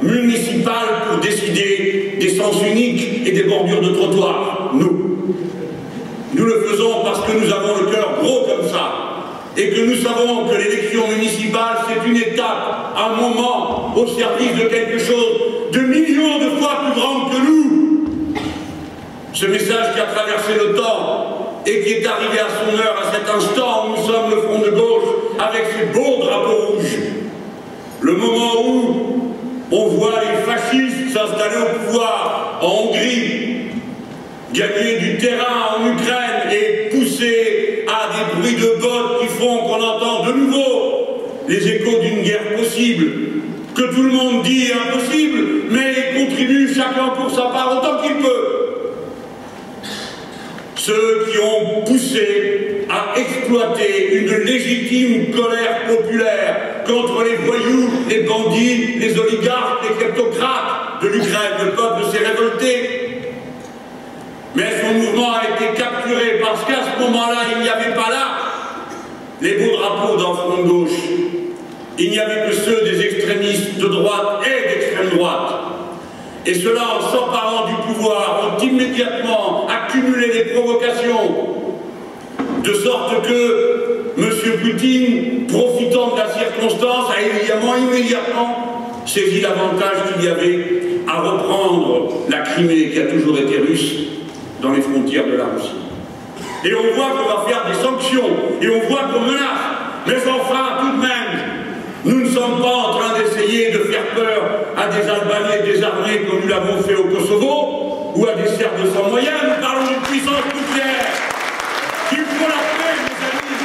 municipales pour décider des sens uniques et des bordures de trottoir. Nous le faisons parce que nous avons le cœur gros comme ça et que nous savons que l'élection municipale, c'est une étape, un moment au service de quelque chose de millions de fois plus grand que nous. Ce message qui a traversé le temps et qui est arrivé à son heure à cet instant où nous sommes le front de gauche avec ses beaux drapeaux rouges. Le moment où on voit les fascistes s'installer au pouvoir en Hongrie, gagner du terrain en Ukraine et pousser à des bruits de bottes qui font qu'on entend de nouveau les échos d'une guerre possible, que tout le monde dit impossible, mais il contribue chacun pour sa part autant qu'il peut. Ceux qui ont poussé à exploiter une légitime colère populaire contre les voyous, les bandits, les oligarques, les kleptocrates de l'Ukraine. Le peuple s'est révolté. Mais son mouvement a été capturé parce qu'à ce moment-là, il n'y avait pas là les beaux drapeaux d'un front de gauche. Il n'y avait que ceux des extrémistes de droite et d'extrême droite. Et ceux-là, en s'emparant du pouvoir, ont immédiatement accumulé les provocations, de sorte que M. Poutine, profitant de la circonstance, a immédiatement saisi l'avantage qu'il y avait à reprendre la Crimée, qui a toujours été russe, dans les frontières de la Russie. Et on voit qu'on va faire des sanctions, et on voit qu'on menace, mais enfin, tout de même, nous ne sommes pas en train d'essayer de faire peur à des Albanais désarmés comme nous l'avons fait au Kosovo, ou à des Serbes sans moyens. Nous parlons d'une puissance nucléaire. Il faut la paix, mes amis.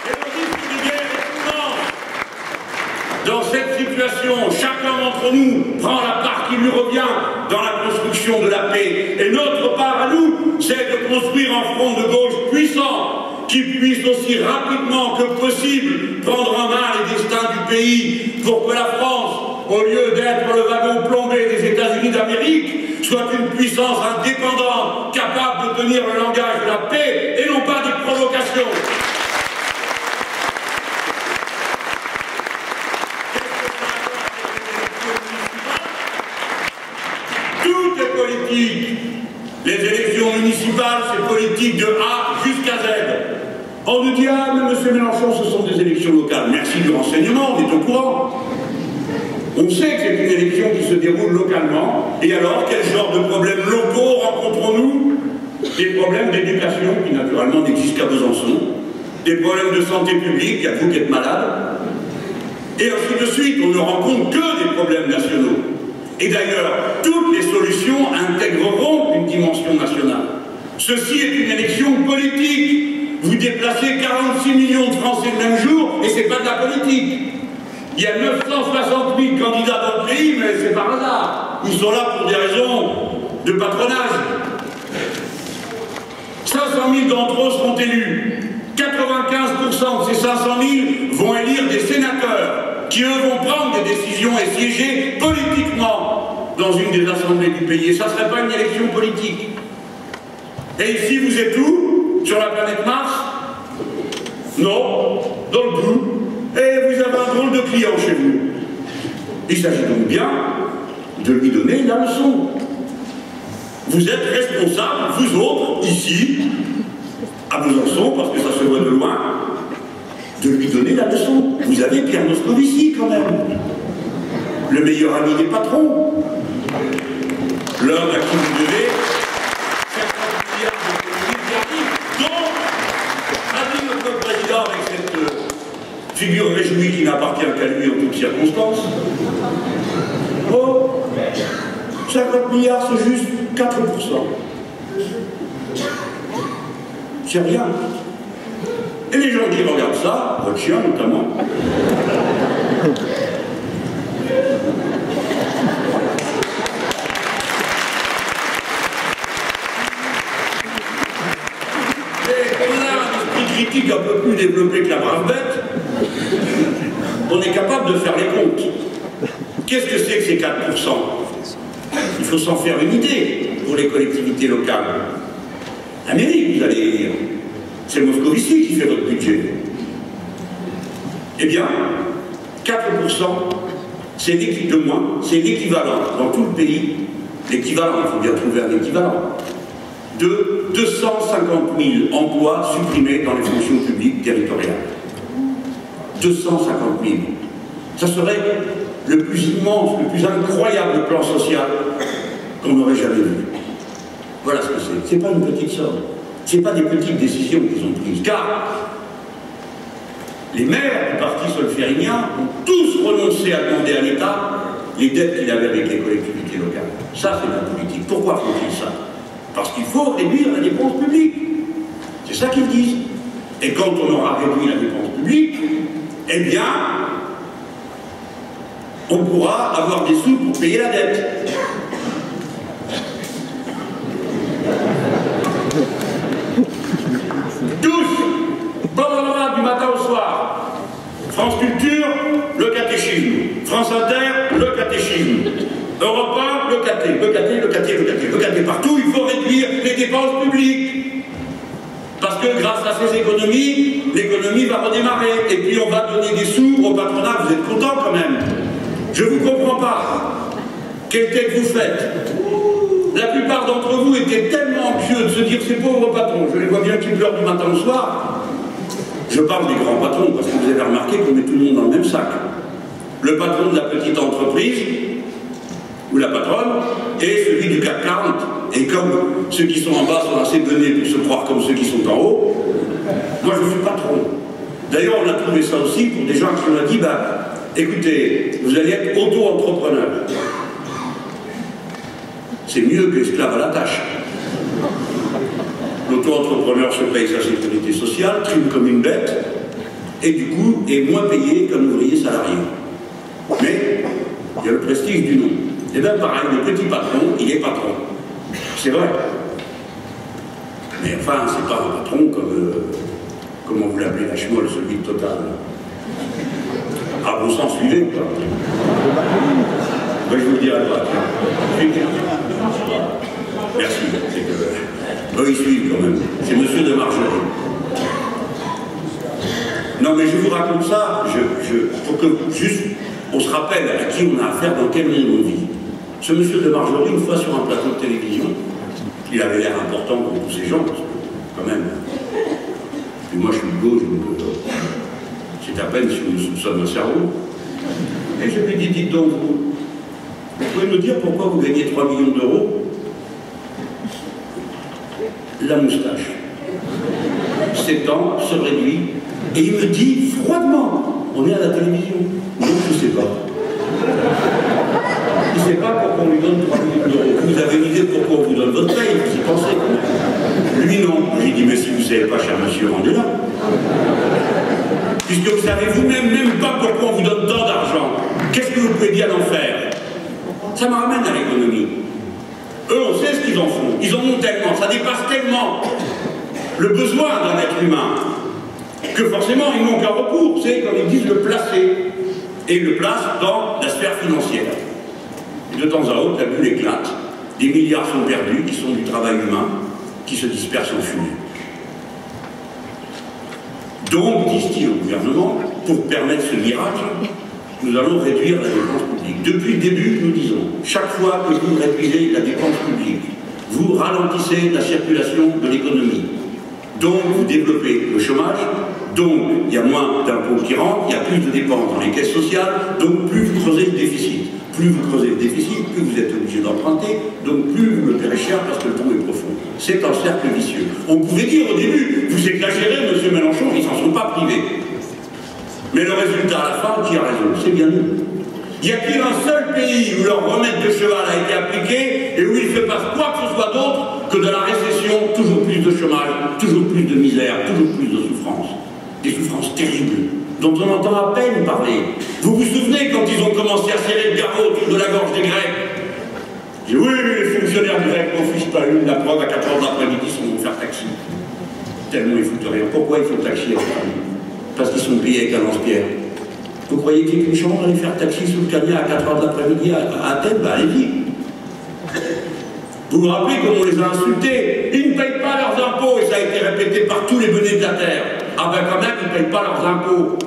Et le risque de guerre est immense. Dans cette situation, chacun d'entre nous prend la part qui lui revient dans la construction de la paix. Et notre part à nous, c'est de construire un front de gauche puissant, qui puisse aussi rapidement que possible prendre en main les destins du pays pour que la France, au lieu d'être le wagon plombé des États-Unis d'Amérique, soit une puissance indépendante, capable de tenir le langage de la paix et non pas des provocations. Tout est politique. Les élections municipales, c'est politique de A jusqu'à Z. On nous dit, ah, mais M. Mélenchon, ce sont des élections locales. Merci du renseignement, on est au courant. On sait que c'est une élection qui se déroule localement. Et alors, quel genre de problèmes locaux rencontrons-nous? Des problèmes d'éducation, qui naturellement n'existent qu'à Besançon. Des problèmes de santé publique, il y a vous qui êtes malade. Et ainsi de suite, on ne rencontre que des problèmes nationaux. Et d'ailleurs, toutes les solutions intégreront une dimension nationale. Ceci est une élection politique. Vous déplacez 46 millions de Français le même jour, et c'est pas de la politique. Il y a 960 000 candidats dans le pays, mais c'est par hasard. Ils sont là pour des raisons de patronage. 500 000 d'entre eux seront élus. 95% de ces 500 000 vont élire des sénateurs qui, eux, vont prendre des décisions et siéger politiquement dans une des assemblées du pays. Et ça ne serait pas une élection politique. Et ici, vous êtes où? Sur la planète Mars? Non, dans le bout. Et vous avez un drôle de client chez vous. Il s'agit donc bien de lui donner la leçon. Vous êtes responsables, vous autres, ici, à Besançon, parce que ça se voit de loin, de lui donner la leçon. Vous avez Pierre Moscovici, quand même. Le meilleur ami des patrons. L'homme à qui vous devez 50 milliards de dont, a dit notre président avec cette figure réjouie qui n'appartient qu'à lui en toutes circonstances. Oh, 50 milliards, c'est juste 4%. C'est rien. Et les gens qui regardent ça, votre chien notamment, et on a un esprit critique un peu plus développé que la brave bête, on est capable de faire les comptes. Qu'est-ce que c'est que ces 4%? Il faut s'en faire une idée pour les collectivités locales. La mairie, vous allez dire, c'est Moscovici qui fait votre budget. Eh bien, 4%, c'est de moins, c'est l'équivalent dans tout le pays, l'équivalent, il faut bien trouver un équivalent, de 250 000 emplois supprimés dans les fonctions publiques territoriales. 250 000. Ça serait le plus immense, le plus incroyable plan social qu'on n'aurait jamais vu. Voilà ce que c'est. C'est pas une petite somme. C'est pas des petites décisions qu'ils ont prises. Car les maires du parti solférinien ont tous renoncé à demander à l'État les dettes qu'il avait avec les collectivités locales. Ça, c'est la politique. Pourquoi font-ils ça? Parce qu'il faut réduire la dépense publique. C'est ça qu'ils disent. Et quand on aura réduit la dépense publique, eh bien, on pourra avoir des sous pour payer la dette. Du matin au soir. France Culture, le catéchisme. France Inter, le catéchisme. Europe 1, le caté. Partout, il faut réduire les dépenses publiques. Parce que grâce à ces économies, l'économie va redémarrer. Et puis on va donner des sous au patronat. Vous êtes contents quand même? Je ne vous comprends pas. Quelle tête vous faites? La plupart d'entre vous étaient tellement anxieux de se dire ces pauvres patrons, je les vois bien qui pleurent du matin au soir. Je parle des grands patrons, parce que vous avez remarqué qu'on met tout le monde dans le même sac. Le patron de la petite entreprise, ou la patronne, et celui du CAC 40. Et comme ceux qui sont en bas sont assez donnés pour se croire comme ceux qui sont en haut, moi je suis patron. D'ailleurs, on a trouvé ça aussi pour des gens qui ont dit, bah, écoutez, vous allez être auto-entrepreneur. C'est mieux qu'esclave à la tâche. L'auto-entrepreneur se paye sa sécurité sociale, trime comme une bête, et du coup est moins payé qu'un ouvrier salarié. Mais il y a le prestige du nom. Et bien pareil, le petit patron, il est patron. C'est vrai. Mais enfin, c'est pas un patron comme, comment vous l'appelez, la schmolle, celui de Total. Ah, bon sang, suivez, quoi. Moi, je vous le dirai pas. Merci. C'est que... eux, ils suivent quand même. C'est Monsieur de Margerie. Non, mais je vous raconte ça pour que juste on se rappelle à qui on a affaire, dans quel monde on vit. Ce Monsieur de Margerie, une fois sur un plateau de télévision, il avait l'air important pour tous ces gens, parce que, quand même. Et moi, je suis de gauche, donc c'est à peine si on me soupçonne un cerveau. Et je lui dis, dites donc, vous pouvez nous dire pourquoi vous gagnez 3 millions d'euros? La moustache. 7 ans, se réduit. Et il me dit froidement, on est à la télévision. Non, je ne sais pas. Il ne sait pas pourquoi puisque vous savez vous-même même pas pourquoi on vous donne tant d'argent. Qu'est-ce que vous pouvez bien en faire? Ça me ramène à l'économie. Eux, on sait ce qu'ils en font. Ils en ont tellement, ça dépasse tellement le besoin d'un être humain que forcément ils n'ont qu'un recours, c'est comme ils disent le placer. Et ils le placent dans la sphère financière. Et de temps à autre, la bulle éclate. Des milliards sont perdus, qui sont du travail humain, qui se dispersent en fumée. Donc, disent-ils au gouvernement, pour permettre ce miracle, nous allons réduire la dépense publique. Depuis le début, nous disons, chaque fois que vous réduisez la dépense publique, vous ralentissez la circulation de l'économie. Donc, vous développez le chômage, donc il y a moins d'impôts qui rentrent, il y a plus de dépenses dans les caisses sociales, donc plus vous creusez le déficit. Plus vous creusez le déficit, plus vous êtes obligé d'emprunter, donc plus vous le paierez cher parce que le trou est profond. C'est un cercle vicieux. On pouvait dire au début, vous exagérez, M. Mélenchon, ils s'en sont pas privés. Mais le résultat à la fin, qui a raison? C'est bien nous. Y a-t-il un seul pays où leur remède de cheval a été appliqué et où il se passe quoi que ce soit d'autre que de la récession, toujours plus de chômage, toujours plus de misère, toujours plus de souffrance? Des souffrances terribles, dont on entend à peine parler. Vous vous souvenez quand ils ont commencé à serrer le garrot autour de la gorge des Grecs? J'ai dit oui, les fonctionnaires grecs n'en fichent pas une, la preuve à 4 h de l'après-midi, ils sont faire taxi. Tellement ils foutent rien. Pourquoi ils font taxi à Paris? Parce qu'ils sont payés avec un lance-pierre. Vous croyez qu'il y a une chance d'aller faire taxi sous le cagnac à 4 h de l'après-midi à Athènes? Bah allez-y. Vous vous rappelez comment on les a insultés? Ils ne payent pas leurs impôts, et ça a été répété par tous les benets de la terre. Ah ben quand même, ils ne payent pas leurs impôts.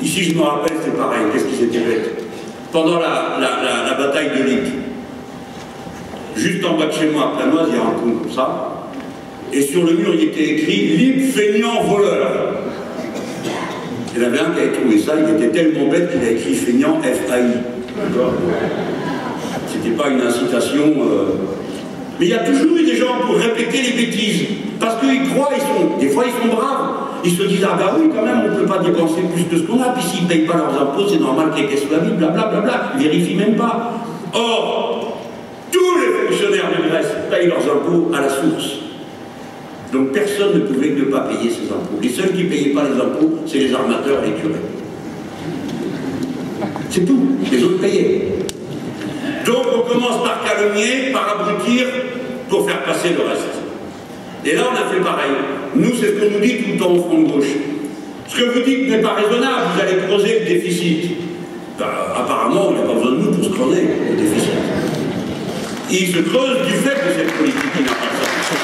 Ici, je me rappelle, c'est pareil. Qu'est-ce qui s'était fait? Pendant la bataille de Lille, juste en bas de chez moi, à Planoise, il y a un pont comme ça, et sur le mur, il était écrit « Libre, feignant, voleur ». Il y en avait un qui avait trouvé ça, il était tellement bête qu'il a écrit « feignant, F-A-I ». D'accord? C'était pas une incitation... Mais il y a toujours eu des gens pour répéter les bêtises. Parce qu'ils croient, des fois ils sont braves. Ils se disent, ah bah oui, quand même, on ne peut pas dépenser plus que ce qu'on a. Puis s'ils ne payent pas leurs impôts, c'est normal que les caisses soient vides, blablabla. Ils ne vérifient même pas. Or, tous les fonctionnaires de Grèce payent leurs impôts à la source. Donc personne ne pouvait ne pas payer ses impôts. Les seuls qui ne payaient pas les impôts, c'est les armateurs et les curés. C'est tout. Les autres payaient. Donc on commence par calomnier, par abrutir, pour faire passer le reste. Et là on a fait pareil. Nous, c'est ce qu'on nous dit tout le temps au front de gauche. Ce que vous dites n'est pas raisonnable, vous allez creuser le déficit. Ben, apparemment, on n'a pas besoin de nous pour se creuser le déficit. Il se creuse du fait de cette politique qui n'a pas de sens.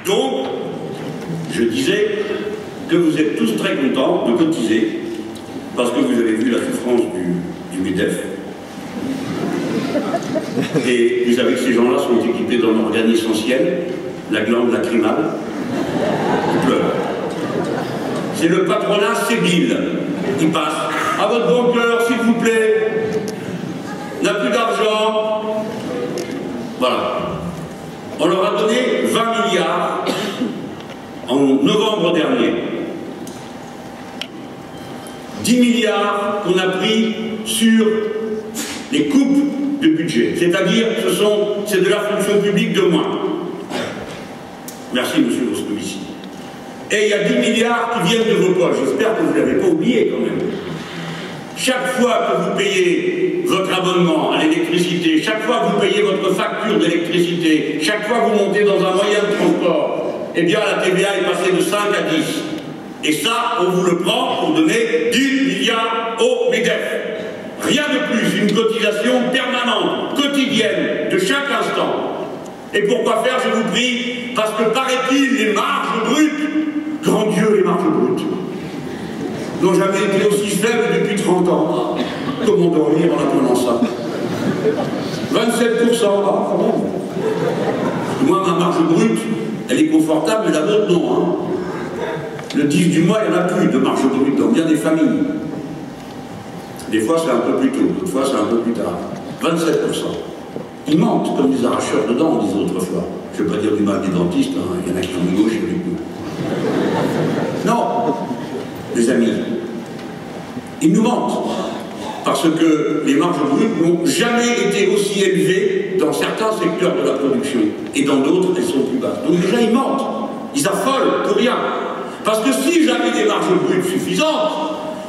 Donc, je disais que vous êtes tous très contents de cotiser parce que vous avez vu la souffrance du MEDEF. Et vous savez que ces gens-là sont équipés d'un organe essentiel, la glande lacrymale, qui pleure. C'est le patronat sébile qui passe. À votre bon cœur, s'il vous plaît, n'a plus d'argent. Voilà. On leur a donné 20 milliards en novembre dernier. 10 milliards qu'on a pris sur les coupes de budget. C'est-à-dire, c'est de la fonction publique de moins. Merci, monsieur Moscovici. Et il y a 10 milliards qui viennent de vos poches. J'espère que vous ne l'avez pas oublié quand même. Chaque fois que vous payez votre abonnement à l'électricité, chaque fois que vous payez votre facture d'électricité, chaque fois que vous montez dans un moyen de transport, eh bien la TVA est passée de 5 à 10. Et ça, on vous le prend pour donner 10 milliards au MEDEF. Rien de plus, une cotisation permanente, quotidienne, de chaque instant. Et pourquoi faire, je vous prie? Parce que paraît-il, les marges brutes, grand Dieu, les marges brutes, n'ont jamais été aussi faibles depuis 30 ans. Comment dormir en apprenant ça? 27%, ah, quand même. Moi, ma marge brute, elle est confortable, mais la vôtre, non. Hein. Le 10 du mois, il n'y en a plus de marge brute dans bien des familles. Des fois, c'est un peu plus tôt, d'autres fois, c'est un peu plus tard. 27%. Ils mentent comme des arracheurs de dents, on disait autrefois. Je ne vais pas dire du mal des dentistes, hein. Il y en a qui sont de gauche et du coup. Non, les amis, ils nous mentent. parce que les marges brutes n'ont jamais été aussi élevées dans certains secteurs de la production, et dans d'autres, elles sont plus basses. Donc déjà, ils mentent, ils affolent pour rien. Parce que si j'avais des marges brutes suffisantes,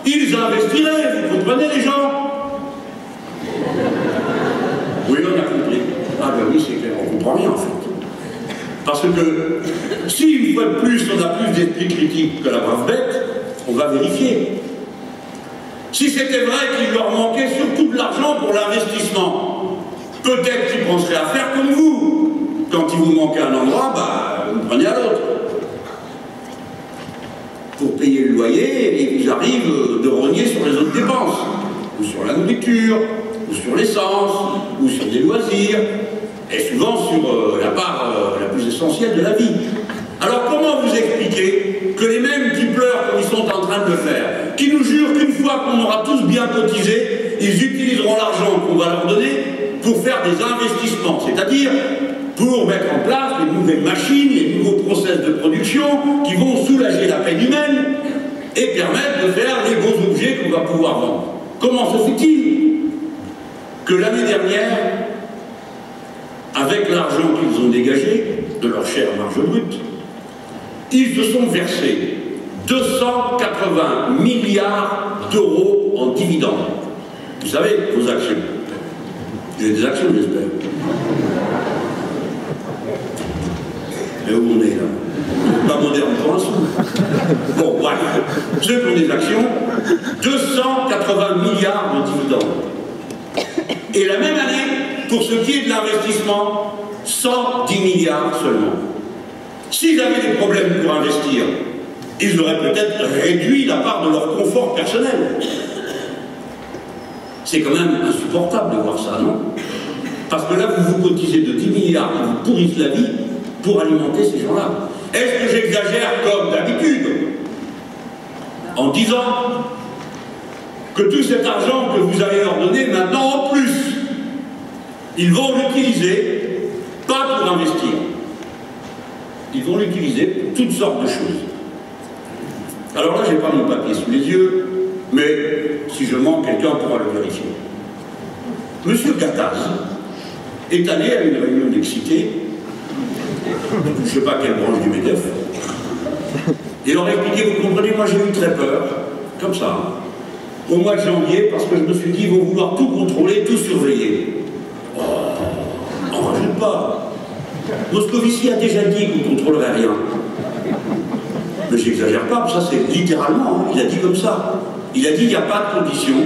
ils investiraient, vous comprenez les gens? Oui, on a compris. Ah ben oui, c'est clair, on comprend rien en fait. Parce que si une fois de plus on a plus d'esprit critique que la brave bête, on va vérifier. Si c'était vrai qu'il leur manquait surtout de l'argent pour l'investissement, peut-être qu'ils penseraient à faire comme vous. Quand il vous manque un endroit, bah, vous prenez à l'autre. Pour payer le loyer, et ils arrivent de rogner sur les autres dépenses, ou sur la nourriture, ou sur l'essence, ou sur des loisirs, et souvent sur la part la plus essentielle de la vie. Alors comment vous expliquer que les mêmes qui pleurent comme ils sont en train de le faire, qui nous jurent qu'une fois qu'on aura tous bien cotisé, ils utiliseront l'argent qu'on va leur donner pour faire des investissements, c'est-à-dire pour mettre en place les nouvelles machines, les nouveaux process de production qui vont soulager la peine humaine et permettre de faire les beaux objets qu'on va pouvoir vendre. Comment se fait-il que l'année dernière, avec l'argent qu'ils ont dégagé de leur chère marge brute, ils se sont versés 280 milliards d'euros en dividendes. Vous savez, vos actions. Vous avez des actions, j'espère. Mais où on est là? Pas moderne pour un sou. Bon, voilà. Ceux qui ont des actions, 280 milliards de dividendes. Et la même année, pour ce qui est de l'investissement, 110 milliards seulement. S'ils avaient des problèmes pour investir, ils auraient peut-être réduit la part de leur confort personnel. C'est quand même insupportable de voir ça, non? Parce que là, vous vous cotisez de 10 milliards qui vous pourrissent la vie pour alimenter ces gens-là. Est-ce que j'exagère comme d'habitude en disant que tout cet argent que vous allez leur donner maintenant en plus, ils vont l'utiliser pas pour investir. Ils vont l'utiliser pour toutes sortes de choses. Alors là, je n'ai pas mon papier sous les yeux, mais si je mens, quelqu'un pourra le vérifier. Monsieur Gattaz est allé à une réunion d'Excité, je ne sais pas quelle branche du MEDEF, et leur a expliqué, vous comprenez, moi j'ai eu très peur, comme ça, au mois de janvier, parce que je me suis dit, ils vont vouloir tout contrôler, tout surveiller. Oh, on ne rajoute pas. Moscovici a déjà dit qu'on ne contrôlerait rien. Mais j'exagère pas, ça c'est littéralement, hein, il a dit comme ça. Il a dit il n'y a pas de conditions,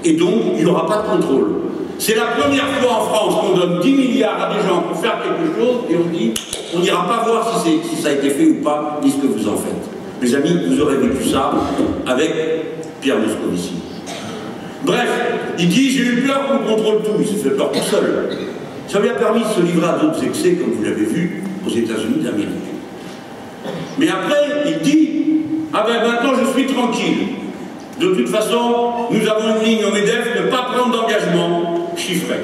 et donc il n'y aura pas de contrôle. C'est la première fois en France qu'on donne 10 milliards à des gens pour faire quelque chose, et on dit on n'ira pas voir si ça a été fait ou pas, ni ce que vous en faites. Mes amis, vous aurez vécu ça avec Pierre Moscovici. Bref, il dit j'ai eu peur qu'on contrôle tout, il s'est fait peur tout seul. Ça lui a permis de se livrer à d'autres excès, comme vous l'avez vu, aux États-Unis d'Amérique. Mais après, il dit ah ben maintenant je suis tranquille. De toute façon, nous avons une ligne au MEDEF de ne pas prendre d'engagement chiffré.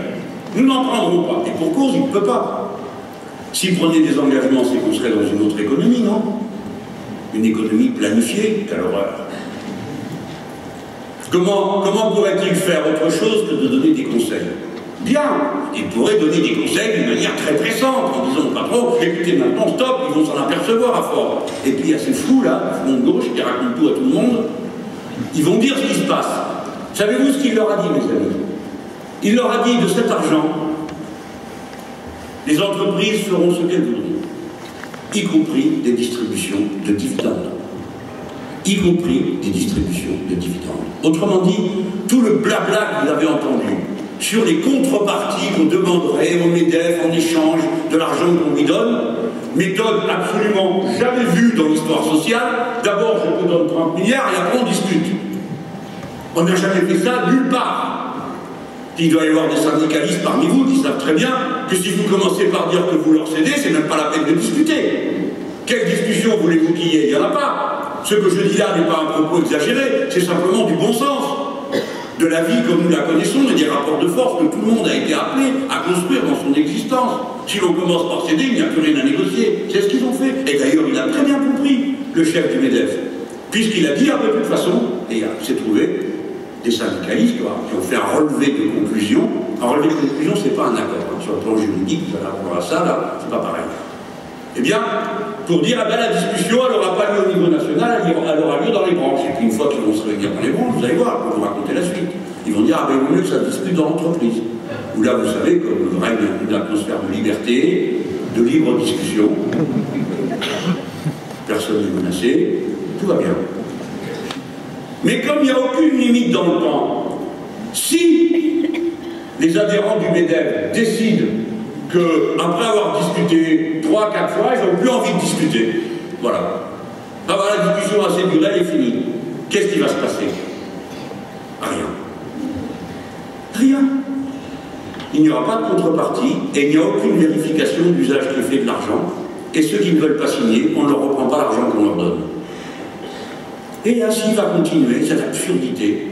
Nous n'en prendrons pas. Et pour cause, il ne peut pas. S'il prenait des engagements, c'est qu'on serait dans une autre économie, non? Une économie planifiée, quelle horreur. Comment pourrait-il faire autre chose que de donner des conseils? Bien, il pourrait donner des conseils d'une manière très pressante, en disant au patron, écoutez maintenant, stop, ils vont s'en apercevoir à fort. Et puis il y a ces fous là, front de gauche, qui racontent tout à tout le monde, ils vont dire ce qui se passe. Savez-vous ce qu'il leur a dit, mes amis? Il leur a dit de cet argent, les entreprises feront ce qu'elles voudront, y compris des distributions de dividendes. Y compris des distributions de dividendes. Autrement dit, tout le blabla que vous avez entendu sur les contreparties qu'on demanderait au MEDEF en échange de l'argent qu'on lui donne, méthode absolument jamais vue dans l'histoire sociale. D'abord, je te donne 30 milliards et après on discute. On n'a jamais fait ça nulle part. Il doit y avoir des syndicalistes parmi vous qui savent très bien que si vous commencez par dire que vous leur cédez, c'est même pas la peine de discuter. Quelle discussion voulez-vous qu'il y ait? Il n'y en a pas. Ce que je dis là n'est pas un propos exagéré, c'est simplement du bon sens. De la vie comme nous la connaissons et des rapports de force que tout le monde a été appelé à construire dans son existence. Si l'on commence par céder, il n'y a plus rien à négocier. C'est ce qu'ils ont fait. Et d'ailleurs, il a très bien compris, le chef du MEDEF. Puisqu'il a dit, de toute façon, et il s'est trouvé des syndicalistes qui ont fait un relevé de conclusion. Un relevé de conclusion, ce n'est pas un accord. Hein. Sur le plan juridique, vous allez avoir ça, là, c'est pas pareil. Eh bien, pour dire, ah ben, la discussion, elle n'aura pas lieu au niveau national, elle aura lieu dans les branches. Et puis une fois qu'ils vont se réunir dans les branches, vous allez voir, on va vous raconter la suite. Ils vont dire, ah ben, il vaut mieux que ça discute dans l'entreprise. Où là, vous savez, comme règne une atmosphère de liberté, de libre discussion, personne n'est menacé, tout va bien. Mais comme il n'y a aucune limite dans le temps, si les adhérents du MEDEF décident qu'après avoir discuté 3-4 fois, ils n'ont plus envie de discuter, voilà. Ah ben, la discussion a assez duré, elle est finie. Qu'est-ce qui va se passer? Rien. Rien. Il n'y aura pas de contrepartie et il n'y a aucune vérification d'usage qui est fait de l'argent. Et ceux qui ne veulent pas signer, on ne leur reprend pas l'argent qu'on leur donne. Et ainsi va continuer cette absurdité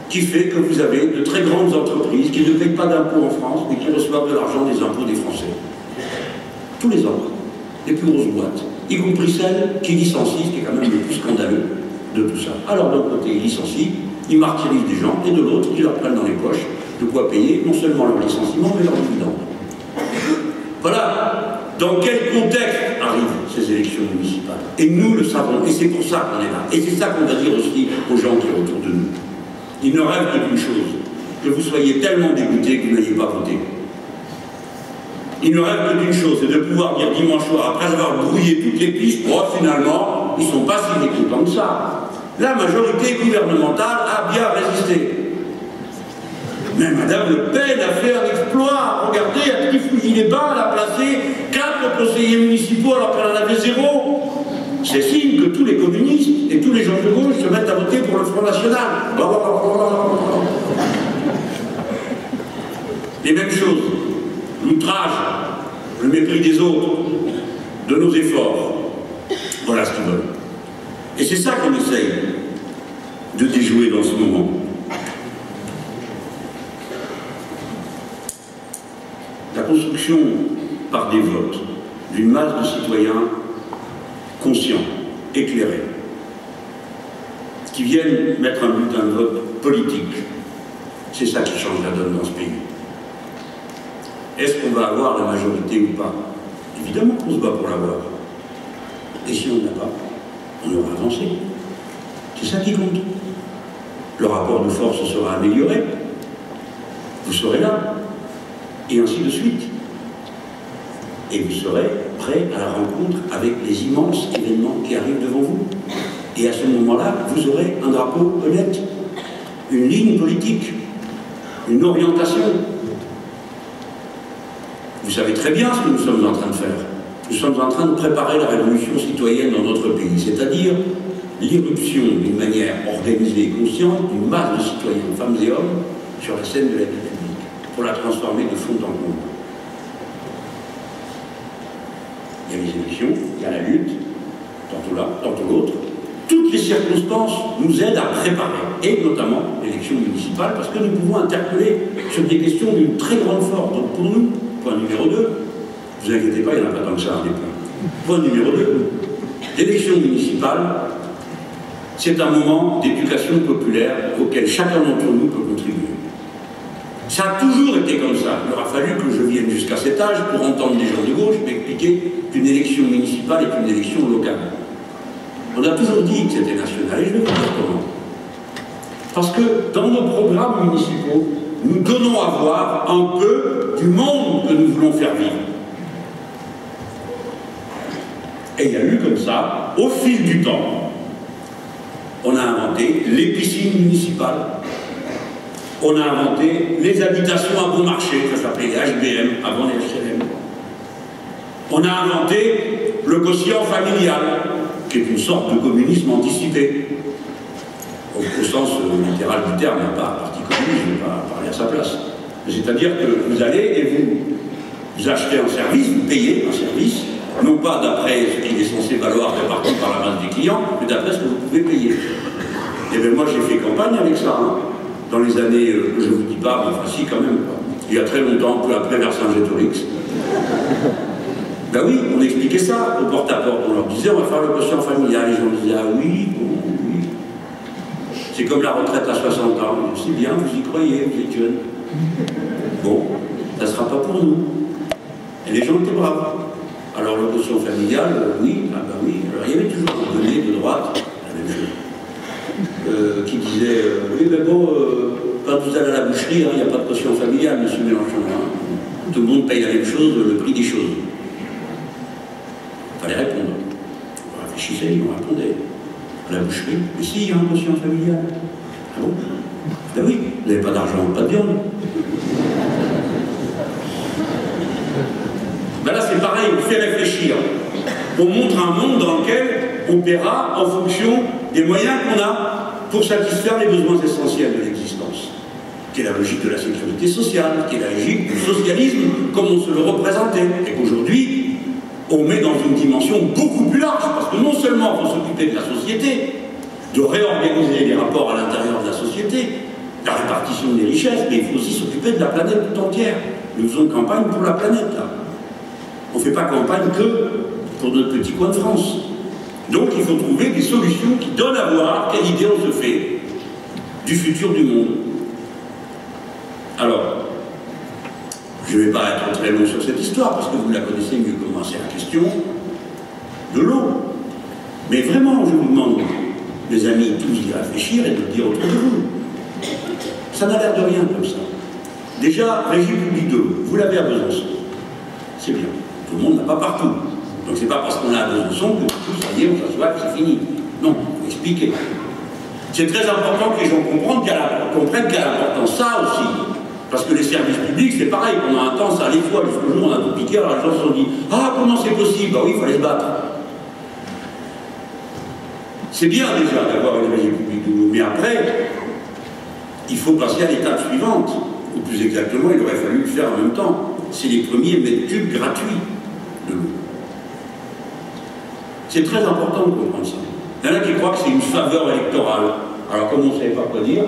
qui fait que vous avez de très grandes entreprises qui ne payent pas d'impôts en France mais qui reçoivent de l'argent des impôts des Français. Tous les ans, les plus grosses boîtes, y compris celles qui licencient, ce qui est quand même le plus scandaleux de tout ça. Alors d'un côté, ils licencient, ils martyrisent des gens, et de l'autre, ils leur prennent dans les poches de quoi payer non seulement leur licenciement, mais leur dividende. Voilà dans quel contexte arrivent ces élections municipales. Et nous le savons, et c'est pour ça qu'on est là. Et c'est ça qu'on va dire aussi aux gens qui sont autour de nous. Ils ne rêvent que d'une chose, que vous soyez tellement dégoûtés que vous n'ayez pas voté. Ils ne rêvent que d'une chose, c'est de pouvoir dire dimanche soir, après avoir brouillé toutes les pistes, oh, finalement, ils ne sont pas si mécontents que ça. La majorité gouvernementale a bien résisté. Mais Madame Le Pen a fait un exploit. Regardez, à Trifouilly-les-Bains, elle a placé 4 conseillers municipaux alors qu'elle en avait 0. C'est signe que tous les communistes et tous les gens de gauche se mettent à voter pour le Front National. Les mêmes choses. L'outrage, le mépris des autres, de nos efforts. Voilà ce qu'ils veulent. Et c'est ça qu'on essaye de déjouer dans ce moment. La construction par des votes d'une masse de citoyens conscients, éclairés, qui viennent mettre un bulletin de vote politique, c'est ça qui change la donne dans ce pays. Est-ce qu'on va avoir la majorité ou pas? Évidemment qu'on se bat pour l'avoir. Et si on n'a pas, on aura avancé. C'est ça qui compte. Le rapport de force sera amélioré. Vous serez là. Et ainsi de suite. Et vous serez prêt à la rencontre avec les immenses événements qui arrivent devant vous. Et à ce moment-là, vous aurez un drapeau honnête, une ligne politique, une orientation. Vous savez très bien ce que nous sommes en train de faire. Nous sommes en train de préparer la révolution citoyenne dans notre pays, c'est-à-dire l'irruption d'une manière organisée et consciente d'une masse de citoyens, femmes et hommes, sur la scène de la vie publique, pour la transformer de fond en comble. Il y a les élections, il y a la lutte, tantôt l'un, tantôt l'autre. Toutes les circonstances nous aident à préparer, et notamment l'élection municipale, parce que nous pouvons interpeller sur des questions d'une très grande force. Donc pour nous, point numéro 2, ne vous inquiétez pas, il n'y en a pas tant que ça des points. Point numéro 2, l'élection municipale, c'est un moment d'éducation populaire auquel chacun d'entre nous peut contribuer. Ça a toujours été comme ça. Il aura fallu que je vienne jusqu'à cet âge pour entendre des gens de gauche m'expliquer qu'une élection municipale est une élection locale. On a toujours dit que c'était national, et je vais vous dire comment. Parce que dans nos programmes municipaux, nous donnons à voir un peu du monde que nous voulons faire vivre. Et il y a eu comme ça, au fil du temps, on a inventé les piscines municipales, on a inventé les habitations à bon marché, ça s'appelait les HBM, avant les HLM. On a inventé le quotient familial, qui est une sorte de communisme anticipé, au sens littéral du terme, pas parti communiste, je ne vais pas parler à sa place. C'est-à-dire que vous allez et vous achetez un service, vous payez un service, non pas d'après ce qu'il est censé valoir réparti par la masse des clients, mais d'après ce que vous pouvez payer. Et bien moi j'ai fait campagne avec ça, hein, dans les années, je ne vous dis pas, mais enfin si quand même, il y a très longtemps, peu après Vercingétorix. Ben oui, on expliquait ça au porte-à-porte, on leur disait on va faire le quotient familial, les gens disaient ah oui, bon, oui. C'est comme la retraite à 60 ans. C'est bien, vous y croyez, vous êtes jeune. Bon, ça ne sera pas pour nous. Et les gens étaient braves. Alors la caution familiale, oui, ah ben oui. Alors il y avait toujours un bonnet de droite, la même chose, qui disait oui, mais bon, quand vous allez à la boucherie, il n'y a pas de caution familiale, monsieur Mélenchon. Hein. Tout le monde paye la même chose, le prix des choses. Il fallait répondre. On réfléchissait, on répondait. À la boucherie, mais si, il y a une caution familiale. Ah bon? Ben oui, vous n'avez pas d'argent, pas de viande. Ben là, c'est pareil, on fait réfléchir. On montre un monde dans lequel on paiera en fonction des moyens qu'on a pour satisfaire les besoins essentiels de l'existence. Qui est la logique de la sécurité sociale, qui est la logique du socialisme, comme on se le représentait. Et qu'aujourd'hui, on met dans une dimension beaucoup plus large, parce que non seulement il faut s'occuper de la société, de réorganiser les rapports à l'intérieur de la société, la répartition des richesses, mais il faut aussi s'occuper de la planète tout entière. Nous faisons campagne pour la planète, là. On ne fait pas campagne que pour notre petit coin de France. Donc il faut trouver des solutions qui donnent à voir quelle idée on se fait du futur du monde. Alors, je ne vais pas être très long sur cette histoire, parce que vous la connaissez mieux que moi, c'est la question de l'eau. Mais vraiment, je vous demande, mes amis, tous d'y réfléchir et de le dire autour de vous. Ça n'a l'air de rien comme ça. Déjà, régie publique de l'eau, vous l'avez à Besançon. C'est bien. Tout le monde n'a pas partout. Donc c'est pas parce qu'on a à Besançon que tout ça y est, on s'assoit, c'est fini. Non, il faut expliquer. C'est très important que les gens comprennent qu'il y a l'importance ça aussi. Parce que les services publics, c'est pareil, pendant un temps, ça allait fois, jusqu'au jour où on a tout piqué, alors les gens se sont dit « Ah, comment c'est possible ?» Bah oui, il fallait se battre. C'est bien déjà d'avoir une régie publique de l'eau, mais après, il faut passer à l'étape suivante. Ou plus exactement, il aurait fallu le faire en même temps. C'est les premiers mètres cubes gratuits de l'eau. C'est très important de comprendre ça. Il y en a qui croient que c'est une faveur électorale. Alors comme on ne savait pas quoi dire,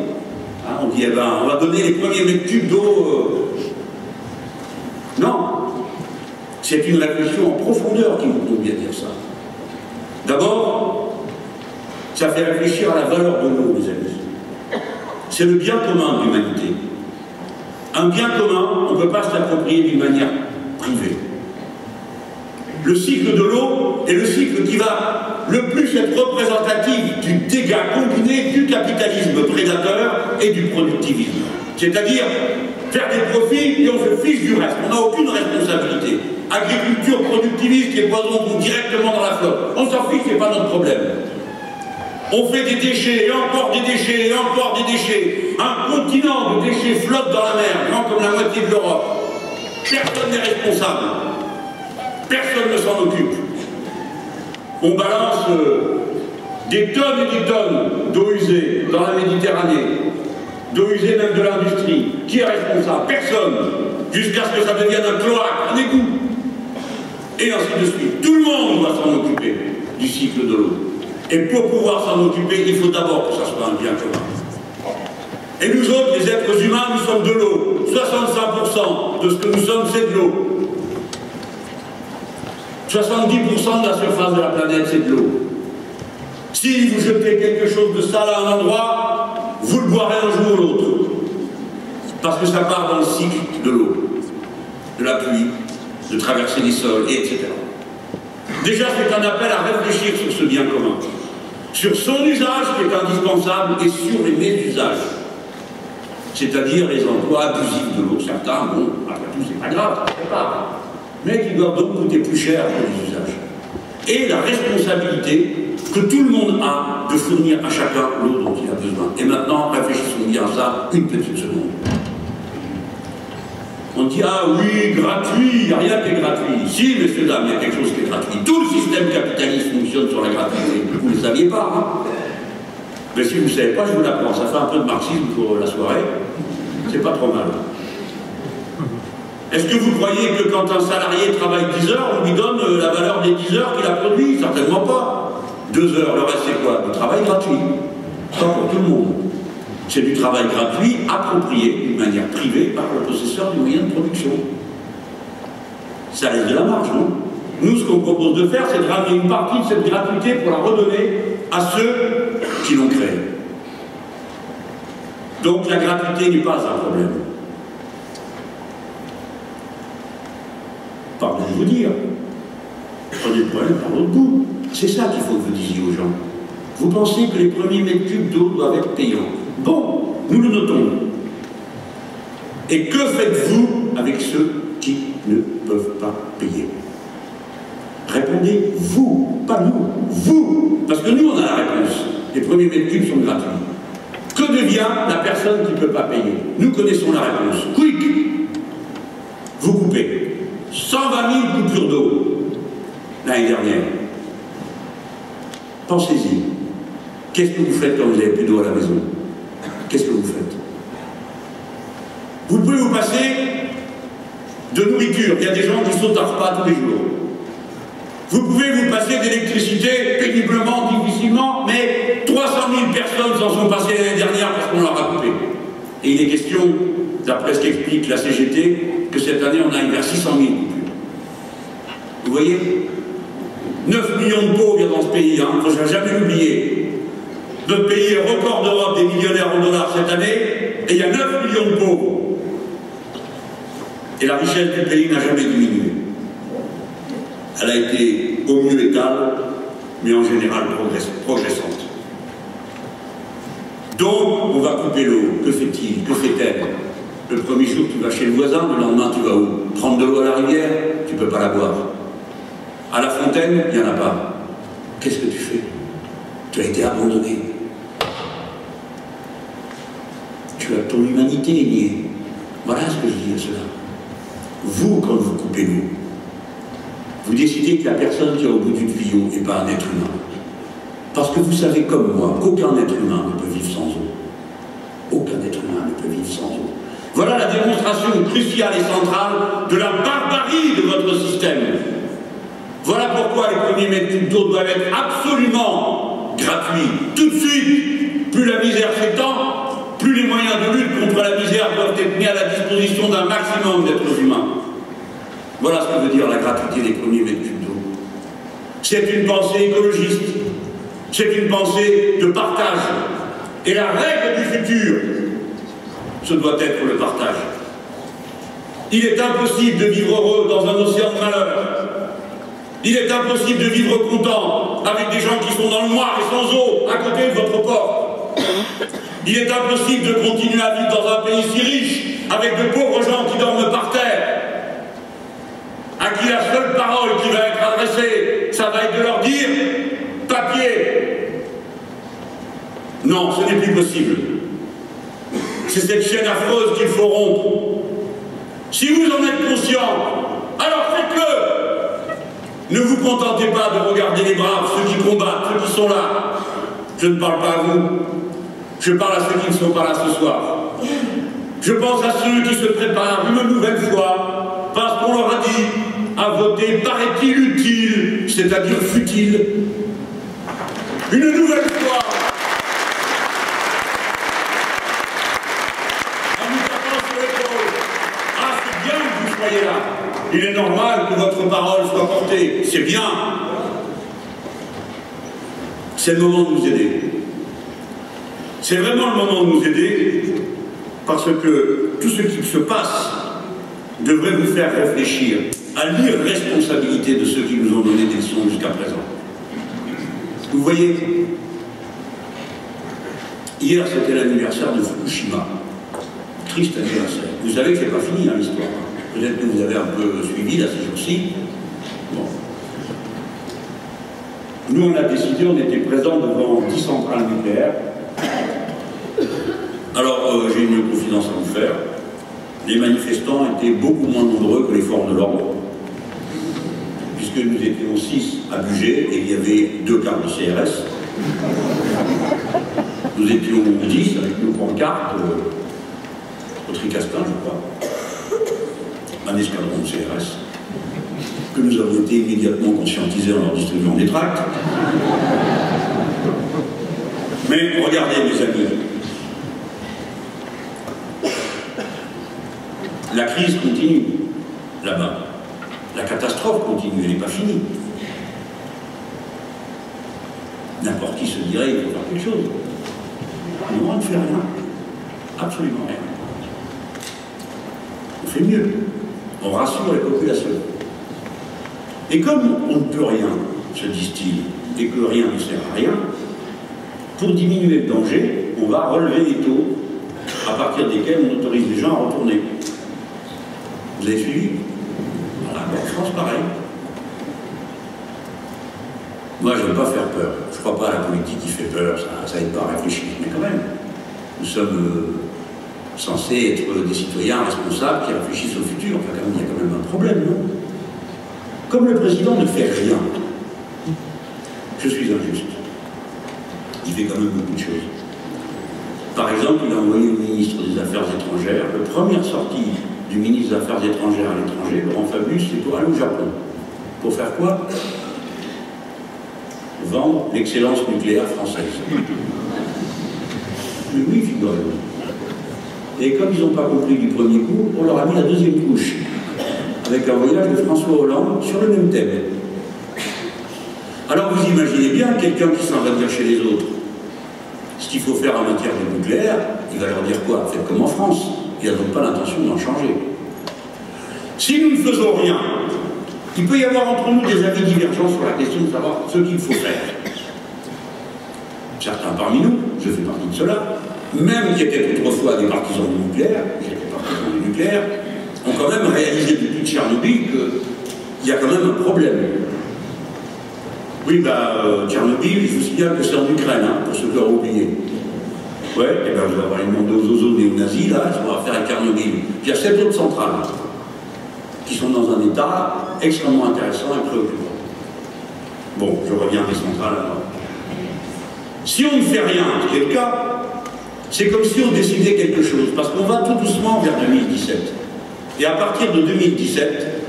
hein, on dit, eh ben, on va donner les premiers mètres cubes d'eau. Non. C'est une réflexion en profondeur qui vous convient dire ça. D'abord, ça fait réfléchir à la valeur de l'eau, mes amis. C'est le bien commun de l'humanité. Un bien commun, on ne peut pas s'approprier d'une manière privée. Le cycle de l'eau est le cycle qui va le plus être représentatif du dégât combiné du capitalisme prédateur et du productivisme. C'est-à-dire faire des profits et on se fiche du reste. On n'a aucune responsabilité. Agriculture productiviste, les poisons vont directement dans la flotte. On s'en fiche, ce n'est pas notre problème. On fait des déchets, et encore des déchets, et encore des déchets. Un continent de déchets flotte dans la mer, grand comme la moitié de l'Europe. Personne n'est responsable. Personne ne s'en occupe. On balance des tonnes et des tonnes d'eau usée dans la Méditerranée, d'eau usée même de l'industrie. Qui est responsable? Personne. Jusqu'à ce que ça devienne un cloaque, un égout. Et ainsi de suite. Tout le monde doit s'en occuper du cycle de l'eau. Et pour pouvoir s'en occuper, il faut d'abord que ça soit un bien commun. Et nous autres, les êtres humains, nous sommes de l'eau. 65% de ce que nous sommes, c'est de l'eau. 70% de la surface de la planète, c'est de l'eau. Si vous jetez quelque chose de sale à un endroit, vous le boirez un jour ou l'autre. Parce que ça part dans le cycle de l'eau, de la pluie, de traverser les sols, et etc. Déjà, c'est un appel à réfléchir sur ce bien commun, sur son usage qui est indispensable et sur les mésusages, c'est-à-dire les emplois abusifs de l'eau. Certains, bon, après tout, c'est pas grave, ça ne fait pas, mais qui doivent donc coûter plus cher que les usages. Et la responsabilité que tout le monde a de fournir à chacun l'eau dont il a besoin. Et maintenant, réfléchissons bien à ça une petite seconde. On dit, ah oui, gratuit, il n'y a rien qui est gratuit. Si, messieurs, dames, il y a quelque chose qui est gratuit. Tout le système capitaliste fonctionne sur la gratuité. Vous ne le saviez pas, hein? Mais si vous ne savez pas, je vous l'apprends. Ça fait un peu de marxisme pour la soirée. C'est pas trop mal. Est-ce que vous croyez que quand un salarié travaille 10 heures, on lui donne la valeur des 10 heures qu'il a produit? Certainement pas. 2 heures, le reste c'est quoi? Du travail gratuit. Ça pour tout le monde. C'est du travail gratuit, approprié d'une manière privée par le possesseur du moyen de production. Ça laisse de la marge, non? Nous, ce qu'on propose de faire, c'est de ramener une partie de cette gratuité pour la redonner à ceux qui l'ont créée. Donc la gratuité n'est pas un problème. Pardon de vous dire, prenez le problème par l'autre bout. C'est ça qu'il faut que vous disiez aux gens. Vous pensez que les premiers mètres cubes d'eau doivent être payants. Bon, nous le notons. Et que faites-vous avec ceux qui ne peuvent pas payer? Répondez vous, pas nous, vous. Parce que nous, on a la réponse. Les premiers mètres cubes sont gratuits. Que devient la personne qui ne peut pas payer? Nous connaissons la réponse. Quick! Vous coupez. 120 000 coupures d'eau l'année dernière. Pensez-y. Qu'est-ce que vous faites quand vous n'avez plus d'eau à la maison? Qu'est-ce que vous faites? Vous pouvez vous passer de nourriture. Il y a des gens qui sautent un repas tous les jours. Vous pouvez vous passer d'électricité péniblement, difficilement, mais 300 000 personnes s'en sont passées l'année dernière parce qu'on leur a coupé. Et il est question, d'après ce qu'explique la CGT, que cette année on aille vers 600 000 coupures. Vous voyez, 9 millions de pauvres dans ce pays, hein, il ne faut jamais l'oublier. Notre pays est record d'Europe des millionnaires en dollars cette année, et il y a 9 millions de pauvres. Et la richesse du pays n'a jamais diminué. Elle a été au mieux étale, mais en général progressante. Donc, on va couper l'eau. Que fait-il? Que fait-elle? Le premier jour, tu vas chez le voisin, le lendemain, tu vas où? Prendre de l'eau à la rivière? Tu ne peux pas la boire. À la fontaine, il n'y en a pas. Qu'est-ce que tu fais? Tu as été abandonné. Tu as ton humanité niée. Voilà ce que je dis à cela. Vous, quand vous coupez l'eau, vous décidez que la personne qui est au bout du tuyau n'est pas un être humain. Parce que vous savez comme moi qu'aucun être humain ne peut vivre sans eau. Aucun être humain ne peut vivre sans eau. Voilà la démonstration cruciale et centrale de la barbarie de votre système. Voilà pourquoi les premiers mètres cubes d'eau doivent être absolument gratuits. Tout de suite, plus la misère s'étend, plus les moyens de lutte contre la misère doivent être mis à la disposition d'un maximum d'êtres humains. Voilà ce que veut dire la gratuité des premiers mètres cubes d'eau. C'est une pensée écologiste, c'est une pensée de partage. Et la règle du futur, ce doit être le partage. Il est impossible de vivre heureux dans un océan de malheur. Il est impossible de vivre content avec des gens qui sont dans le noir et sans eau à côté de votre porte. Il est impossible de continuer à vivre dans un pays si riche avec de pauvres gens qui dorment par terre, à qui la seule parole qui va être adressée, ça va être de leur dire « papier ». Non, ce n'est plus possible. C'est cette chaîne affreuse qu'il faut rompre. Si vous en êtes conscient, alors faites-le. Ne vous contentez pas de regarder les braves, ceux qui combattent, ceux qui sont là. Je ne parle pas à vous. Je parle à ceux qui ne sont pas là ce soir. Je pense à ceux qui se préparent une nouvelle fois parce qu'on leur a dit à voter, paraît-il, utile, c'est-à-dire futile. Une nouvelle fois. En nous tapant sur l'épaule. Ah, c'est bien que vous soyez là. Il est normal que votre parole soit portée. C'est bien. C'est le moment de nous aider. C'est vraiment le moment de nous aider parce que tout ce qui se passe devrait vous faire réfléchir à l'irresponsabilité de ceux qui nous ont donné des leçons jusqu'à présent. Vous voyez, hier c'était l'anniversaire de Fukushima. Triste anniversaire. Vous savez que c'est pas fini hein, l'histoire. Peut-être que vous avez un peu suivi là ces jours-ci. Bon. Nous on a décidé, on était présents devant 10 centrales nucléaires. Alors j'ai une confidence à vous faire. Les manifestants étaient beaucoup moins nombreux que les forces de l'ordre. Puisque nous étions 6 à Bugey et il y avait 2 cartes de CRS. Nous étions 10 avec nos pancartes au Tricastin, je crois. Un escadron de CRS. Que nous avons été immédiatement conscientisés en leur distribuant des tracts. Mais regardez mes amis. La crise continue, là-bas. La catastrophe continue, elle n'est pas finie. N'importe qui se dirait, il faut faire quelque chose. Non, on ne fait rien. Absolument rien. On fait mieux. On rassure les populations. Et comme on ne peut rien, se disent-ils, et que rien ne sert à rien, pour diminuer le danger, on va relever les taux à partir desquels on autorise les gens à retourner. Vous avez suivi? Voilà, en France, pareil. Moi, je ne veux pas faire peur. Je ne crois pas à la politique qui fait peur, ça aide pas à réfléchir. Mais quand même, nous sommes censés être des citoyens responsables qui réfléchissent au futur. Enfin, il y a quand même un problème, non? Comme le président ne fait rien, je suis injuste. Il fait quand même beaucoup de choses. Par exemple, il a envoyé le ministre des Affaires étrangères. La première sortie du ministre des Affaires étrangères à l'étranger, Laurent Fabius, c'est pour aller au Japon. Pour faire quoi? Vendre l'excellence nucléaire française. Mais oui, figurez-vous. Et comme ils n'ont pas compris du premier coup, on leur a mis la deuxième couche, avec un voyage de François Hollande sur le même thème. Alors vous imaginez bien quelqu'un qui s'en va dire chez les autres ce qu'il faut faire en matière de nucléaire, il va leur dire quoi? Faites comme en France. Il n'a donc pas l'intention d'en changer. Si nous ne faisons rien, il peut y avoir entre nous des avis divergents sur la question de savoir ce qu'il faut faire. Certains parmi nous, je fais partie de ceux-là, même qui étaient autrefois des partisans du nucléaire, j'étais partisan du nucléaire, ont quand même réalisé depuis Tchernobyl qu'il y a quand même un problème. Oui, Tchernobyl, je vous signale que c'est en Ukraine, hein, pour ceux qui l'auraient oublié. Ouais, et bien vous allez demander aux ozos néo-nazis, là, ils vont faire à Tchernobyl. Puis il y a 7 autres centrales qui sont dans un état extrêmement intéressant et préoccupant. Bon, je reviens des centrales alors. Si on ne fait rien, ce qui est le cas, c'est comme si on décidait quelque chose, parce qu'on va tout doucement vers 2017. Et à partir de 2017,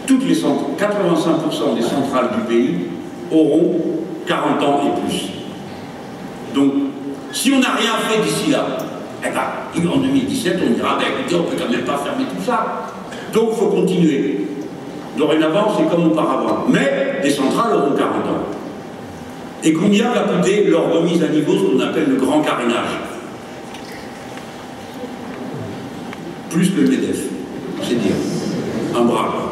toutes les 85% des centrales du pays auront 40 ans et plus. Donc, si on n'a rien fait d'ici là, eh ben, en 2017, on dira, écoutez, on ne peut quand même pas fermer tout ça. Donc, il faut continuer. Dorénavant, c'est comme auparavant. Mais les centrales auront 40 ans. Et combien va coûter leur remise à niveau, ce qu'on appelle le grand carénage? Plus que le MEDEF, c'est dire. Un bras.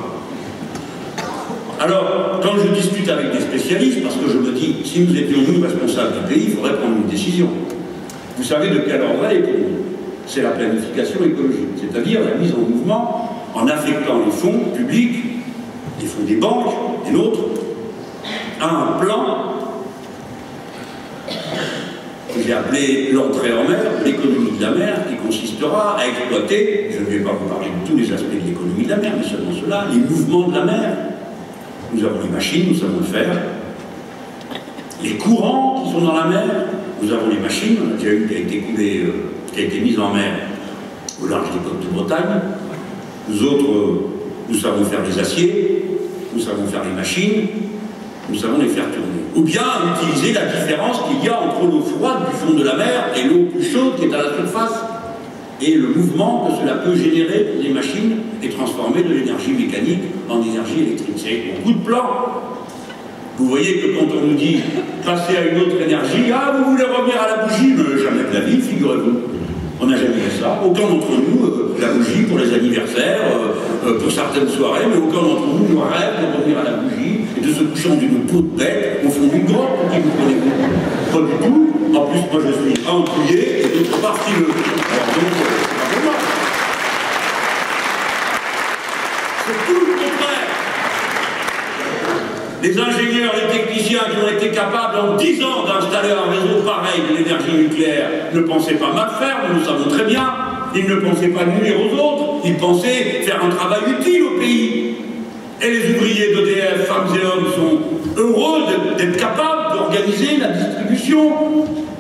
Alors, quand je discute avec des spécialistes, parce que je me dis, si nous étions nous responsables du pays, il faudrait prendre une décision. Vous savez de quel ordre elle est pour nous? C'est la planification écologique, c'est-à-dire la mise en mouvement en affectant les fonds publics, les fonds des banques, et nôtres, à un plan que j'ai appelé l'entrée en mer, l'économie de la mer, qui consistera à exploiter, je ne vais pas vous parler de tous les aspects de l'économie de la mer, mais seulement cela, les mouvements de la mer. Nous avons les machines, nous savons le faire. Les courants qui sont dans la mer, nous avons les machines, on a déjà une qui a été coulée, qui a été mise en mer au large des côtes de Bretagne. Nous autres, nous savons faire les aciers, nous savons faire les machines, nous savons les faire tourner. Ou bien utiliser la différence qu'il y a entre l'eau froide du fond de la mer et l'eau plus chaude qui est à la surface. Et le mouvement que cela peut générer pour les machines et transformer de l'énergie mécanique en énergie électrique. C'est beaucoup de plans. Vous voyez que quand on nous dit passer à une autre énergie, ah, vous voulez revenir à la bougie, mais jamais de la vie, figurez-vous. On n'a jamais fait ça. Aucun d'entre nous, la bougie pour les anniversaires, pour certaines soirées, mais aucun d'entre nous ne rêve de revenir à la bougie et de se coucher d'une peau de bête au fond d'une grotte, qui vous prenez pas du tout. En plus, moi je suis embrouillé et d'autre part fileux. Alors donc, c'est moi. C'est tout le contraire. Les ingénieurs, les techniciens qui ont été capables en 10 ans d'installer un réseau pareil de l'énergie nucléaire ne pensaient pas mal faire, nous le savons très bien. Ils ne pensaient pas nuire aux autres, ils pensaient faire un travail utile au pays. Et les ouvriers d'EDF, femmes et hommes, sont heureux d'être capables d'organiser la distribution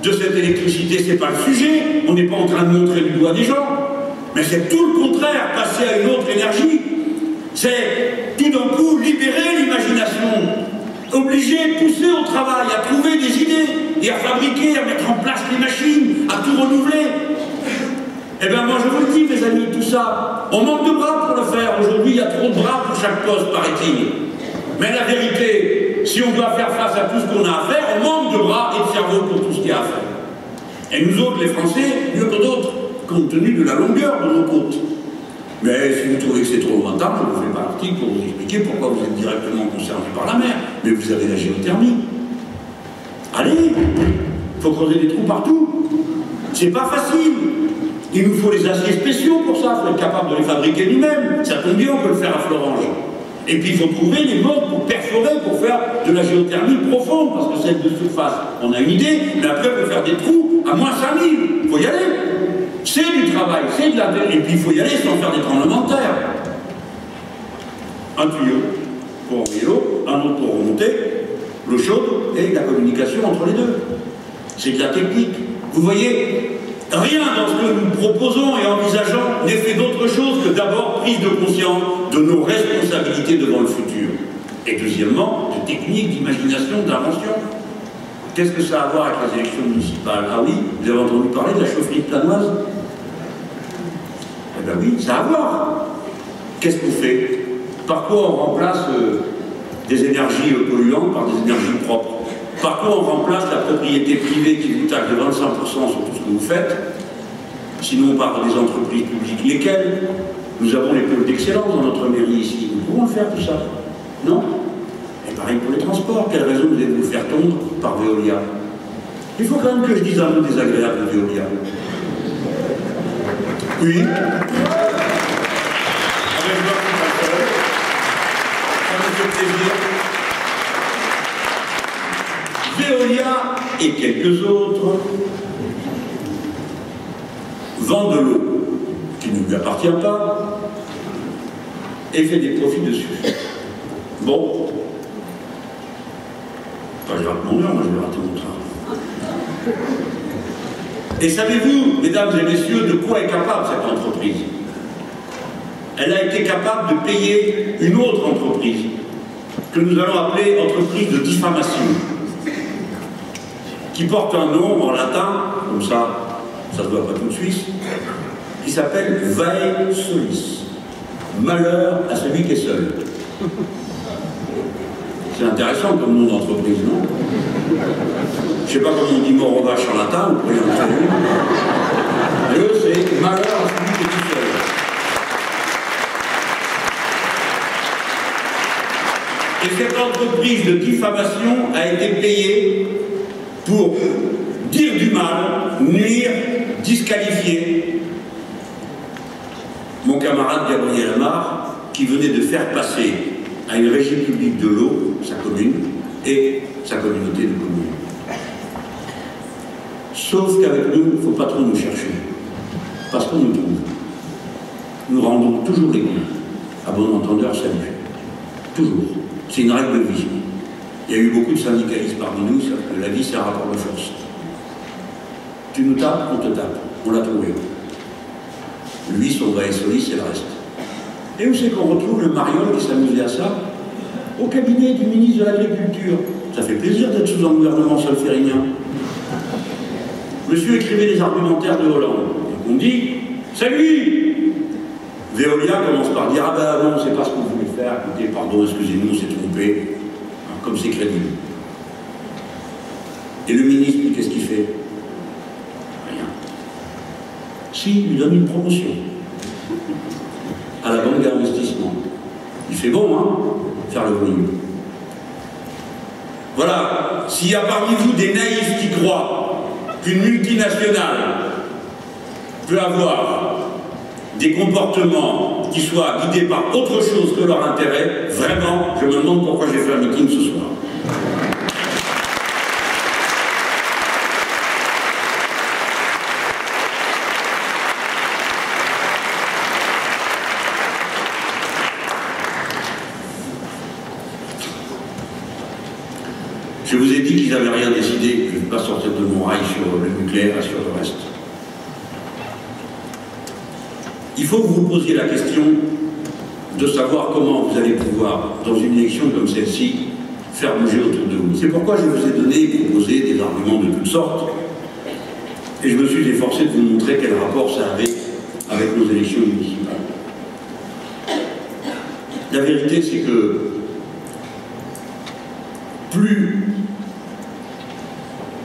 de cette électricité. C'est pas le sujet, on n'est pas en train de montrer du doigt des gens, mais c'est tout le contraire, passer à une autre énergie. C'est tout d'un coup libérer l'imagination, obliger, pousser au travail, à trouver des idées et à fabriquer, à mettre en place les machines, à tout renouveler. Eh bien moi je vous le dis mes amis, tout ça, on manque de bras pour le faire. Aujourd'hui il y a trop de bras pour chaque poste, paraît-il. Mais la vérité, si on doit faire face à tout ce qu'on a à faire, on manque de bras et de cerveau pour tout ce qu'il y a à faire. Et nous autres, les Français, mieux que d'autres, compte tenu de la longueur de nos côtes. Mais si vous trouvez que c'est trop lointain, je ne vous fais pas l'article pour vous expliquer pourquoi vous êtes directement concerné par la mer. Mais vous avez la géothermie. Allez, il faut creuser des trous partout. C'est pas facile. Il nous faut les aciers spéciaux pour ça, il faut être capable de les fabriquer nous-mêmes. Ça tombe bien, on peut le faire à Florange. Et puis il faut trouver les modes pour perforer, pour faire de la géothermie profonde, parce que celle de surface, on a une idée, mais après on peut faire des trous à moins 5000. Il faut y aller. C'est du travail, c'est de la terre. Et puis il faut y aller sans faire des tremblements de terre. Un tuyau pour envoyer l'eau, un autre pour remonter l'eau chaude et la communication entre les deux. C'est de la technique. Vous voyez, rien dans ce que nous proposons et envisageons n'est fait d'autre chose que d'abord prise de conscience de nos responsabilités devant le futur. Et deuxièmement, de technique, d'imagination, d'invention. Qu'est-ce que ça a à voir avec les élections municipales? Ah oui, vous avez entendu parler de la chaufferie planoise? Eh bien oui, ça a à voir. Qu'est-ce qu'on fait? Par quoi on remplace des énergies polluantes par des énergies propres? Par quoi on remplace la propriété privée qui vous taxe de 25% sur tout ce que vous faites? Sinon on parle des entreprises publiques. Lesquelles? Nous avons les pôles d'excellence dans notre mairie ici. Nous pouvons le faire tout ça. Non? Et pareil pour les transports. Quelle raison vous allez vous faire tondre par Veolia? Il faut quand même que je dise un mot désagréable de Veolia. Oui. Ça me fait plaisir. Veolia et quelques autres vendent de l'eau qui ne lui appartient pas et fait des profits dessus. Bon. Enfin, j'ai raté mon heure, moi je vais rater mon train. Et savez-vous, mesdames et messieurs, de quoi est capable cette entreprise? Elle a été capable de payer une autre entreprise que nous allons appeler entreprise de diffamation, qui porte un nom en latin, comme ça se voit pas tout de suite, qui s'appelle Vae Solis. Malheur à celui qui est seul. C'est intéressant comme nom d'entreprise, non? Je sais pas comment on dit mort aux vaches en latin, vous pourriez en traduire. Mais eux, c'est malheur à celui qui est tout seul. Et cette entreprise de diffamation a été payée pour dire du mal, nuire, disqualifier mon camarade Gabriel Amar, qui venait de faire passer à une régie publique de l'eau, sa commune, et sa communauté de communes. Sauf qu'avec nous, il ne faut pas trop nous chercher, parce qu'on nous trouve. Nous rendons toujours les coups, à bon entendeur, salut. Toujours. C'est une règle de vie. Il y a eu beaucoup de syndicalistes parmi nous, sauf que la vie, c'est un rapport de force. Tu nous tapes, on te tape. On l'a trouvé. Lui, son Vae Solis, c'est le reste. Et où c'est qu'on retrouve le mariole qui s'amusait à ça? Au cabinet du ministre de l'Agriculture. Ça fait plaisir d'être sous un gouvernement solférinien. Monsieur écrivait les argumentaires de Hollande. Et on dit, c'est lui! Veolia commence par dire, ah ben non, c'est pas ce qu'on voulait faire. Écoutez, pardon, excusez-nous, on s'est trompé. Comme c'est crédible. Et le ministre, qu'est-ce qu'il fait? Rien. Si, il lui donne une promotion à la banque d'investissement. Il fait bon, hein, faire le volume. Voilà, s'il y a parmi vous des naïfs qui croient qu'une multinationale peut avoir des comportements qui soient guidés par autre chose que leur intérêt, vraiment, je me demande pourquoi j'ai fait un meeting ce soir. Je vous ai dit qu'ils n'avaient rien décidé, je ne vais pas sortir de mon rail sur le nucléaire et sur le reste. Il faut que vous vous posiez la question de savoir comment vous allez pouvoir, dans une élection comme celle-ci, faire bouger autour de vous. C'est pourquoi je vous ai donné et proposé des arguments de toutes sortes, et je me suis efforcé de vous montrer quel rapport ça avait avec nos élections municipales. La vérité, c'est que plus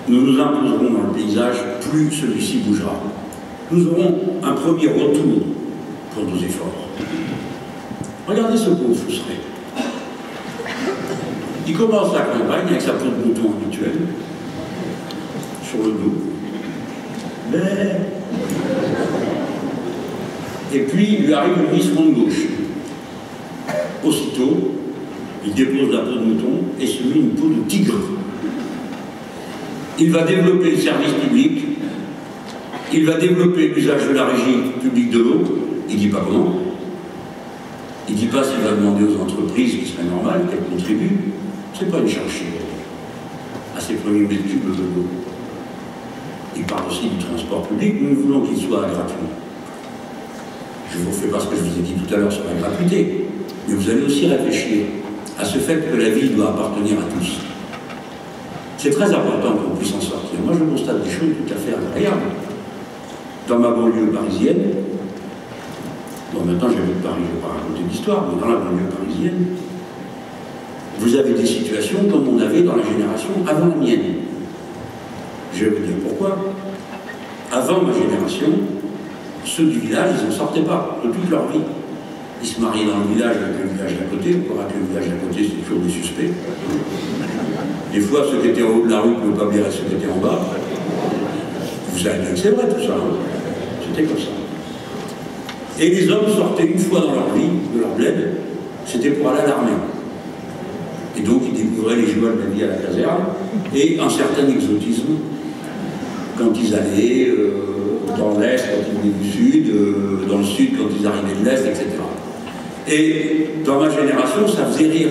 nous nous imposerons dans le paysage, plus celui-ci bougera. Nous aurons un premier retour pour nos efforts. Regardez ce pauvre Fousseret. Il commence la campagne avec sa peau de mouton habituelle, sur le dos. Et puis, il lui arrive une mise front de gauche. Aussitôt, il dépose la peau de mouton et se met une peau de tigre. Il va développer le service public, il va développer l'usage de la régie publique de l'eau, il ne dit pas comment, il ne dit pas s'il va demander aux entreprises, qui serait normal, qu'elles contribuent. Ce n'est pas une charge à ses premiers mètres cubes de l'eau. Il parle aussi du transport public, nous voulons qu'il soit gratuit. Je ne vous fais pas ce que je vous ai dit tout à l'heure sur la gratuité, mais vous allez aussi réfléchir à ce fait que la ville doit appartenir à tous. C'est très important qu'on puisse en sortir. Moi, je constate des choses tout à fait incroyables. Dans ma banlieue parisienne, bon, maintenant j'habite Paris, je ne vais pas raconter d'histoire, mais dans la banlieue parisienne, vous avez des situations comme on avait dans la génération avant la mienne. Je vais vous dire pourquoi. Avant ma génération, ceux du village, ils n'en sortaient pas de toute leur vie. Ils se mariaient dans le village avec le village d'à côté. Vous croyez que le village d'à côté, c'était toujours des suspects. Des fois, ceux qui étaient en haut de la rue ne pouvaient pas dire à ceux qui étaient en bas. Vous savez bien que c'est vrai tout ça. Hein. C'était comme ça. Et les hommes sortaient une fois dans leur vie, de leur bled, c'était pour aller à l'armée. Et donc, ils découvraient les joies de la vie à la caserne et un certain exotisme quand ils allaient dans l'Est, quand ils venaient du Sud, dans le Sud, quand ils arrivaient de l'Est, etc. Et dans ma génération, ça faisait rire.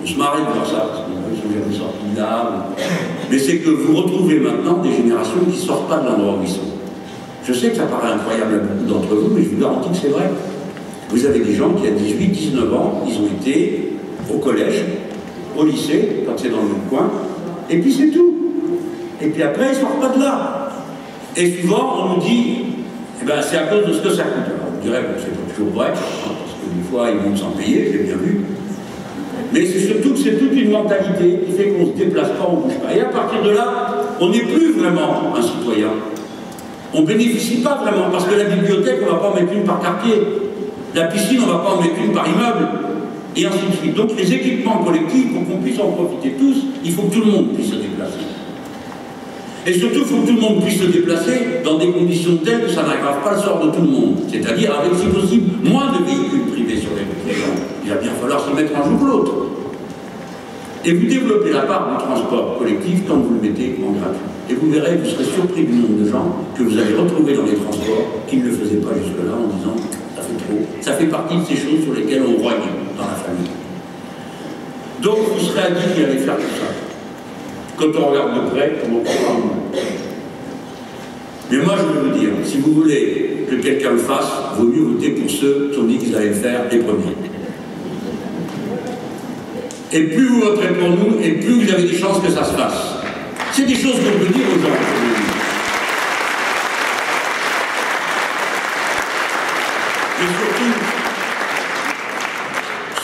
On se marrait de voir ça, parce qu'ils sont jamais sortis de là. Mais c'est que vous retrouvez maintenant des générations qui ne sortent pas de l'endroit où ils sont. Je sais que ça paraît incroyable à beaucoup d'entre vous, mais je vous garantis que c'est vrai. Vous avez des gens qui, à 18, 19 ans, ils ont été au collège, au lycée, quand c'est dans le même coin, et puis c'est tout. Et puis après, ils ne sortent pas de là. Et souvent, on nous dit, eh ben, c'est à cause de ce que ça coûte. Alors, on dirait, bon, c'est pas toujours vrai, hein, parce que des fois, ils montent sans payer, j'ai bien vu. Mais c'est surtout que c'est toute une mentalité qui fait qu'on ne se déplace pas, on ne bouge pas. Et à partir de là, on n'est plus vraiment un citoyen. On ne bénéficie pas vraiment, parce que la bibliothèque, on ne va pas en mettre une par quartier. La piscine, on ne va pas en mettre une par immeuble. Et ainsi de suite. Donc les équipements collectifs, pour qu'on puisse en profiter tous, il faut que tout le monde puisse se déplacer. Et surtout, il faut que tout le monde puisse se déplacer dans des conditions telles que ça n'aggrave pas le sort de tout le monde. C'est-à-dire avec, si possible, moins de véhicules privés sur les routes. Il va bien falloir s'y mettre un jour ou l'autre. Et vous développez la part du transport collectif quand vous le mettez en gratuit. Et vous verrez, vous serez surpris du nombre de gens que vous allez retrouver dans les transports qui ne le faisaient pas jusque-là en disant ça fait trop. Ça fait partie de ces choses sur lesquelles on rogne dans la famille. Donc vous serez admis d'y aller faire tout ça. Quand on regarde de près, on ne comprend pas. Mais moi je veux vous dire, si vous voulez que quelqu'un le fasse, il vaut mieux voter pour ceux qui ont dit qu'ils allaient le faire les premiers. Et plus vous voterez pour nous, et plus vous avez des chances que ça se fasse. C'est des choses qu'on peut dire aux gens. Et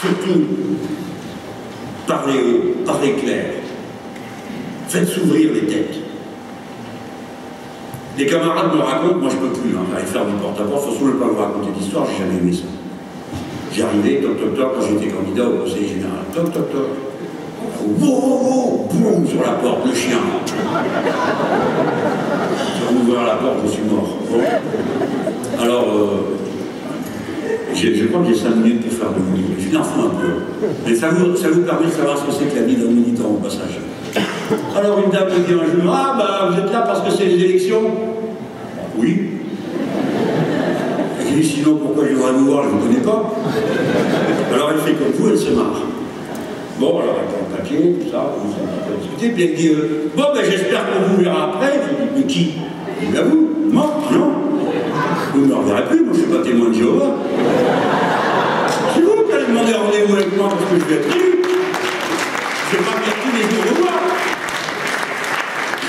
surtout, parlez haut, parlez clair. Faites s'ouvrir les têtes. Les camarades me racontent, moi je peux plus, aller faire du porte-à-porte, de toute façon je ne vais pas vous raconter d'histoire, j'ai jamais aimé ça. J'y arrivais, toc toc toc, quand j'étais candidat au conseil général, toc toc toc. Wow, boum, sur la porte, le chien. Sur ouvrir la porte, je suis mort. Bon. Alors, je crois que j'ai 5 minutes pour faire de milieu. Je m'en fous un peu. Mais ça vous permet de savoir ce que c'est que la vie d'un militant au passage. Alors une dame me dit un jour, ah bah vous êtes là parce que c'est les élections. Oui. Je dis sinon pourquoi je viendrai vous voir, je ne vous connais pas. Alors elle fait comme vous, elle se marre. Bon, alors elle prend le papier, tout ça, on s'en a discuté, puis elle dit bon ben j'espère qu'on vous verra après. Je dis mais qui? Je dis vous, moi, non. Vous ne me reverrez plus, moi je ne suis pas témoin de Jéhovah. C'est vous qui allez demander rendez-vous avec moi parce que je vais être élu. Je ne vais pas venir tous les jours vous voir.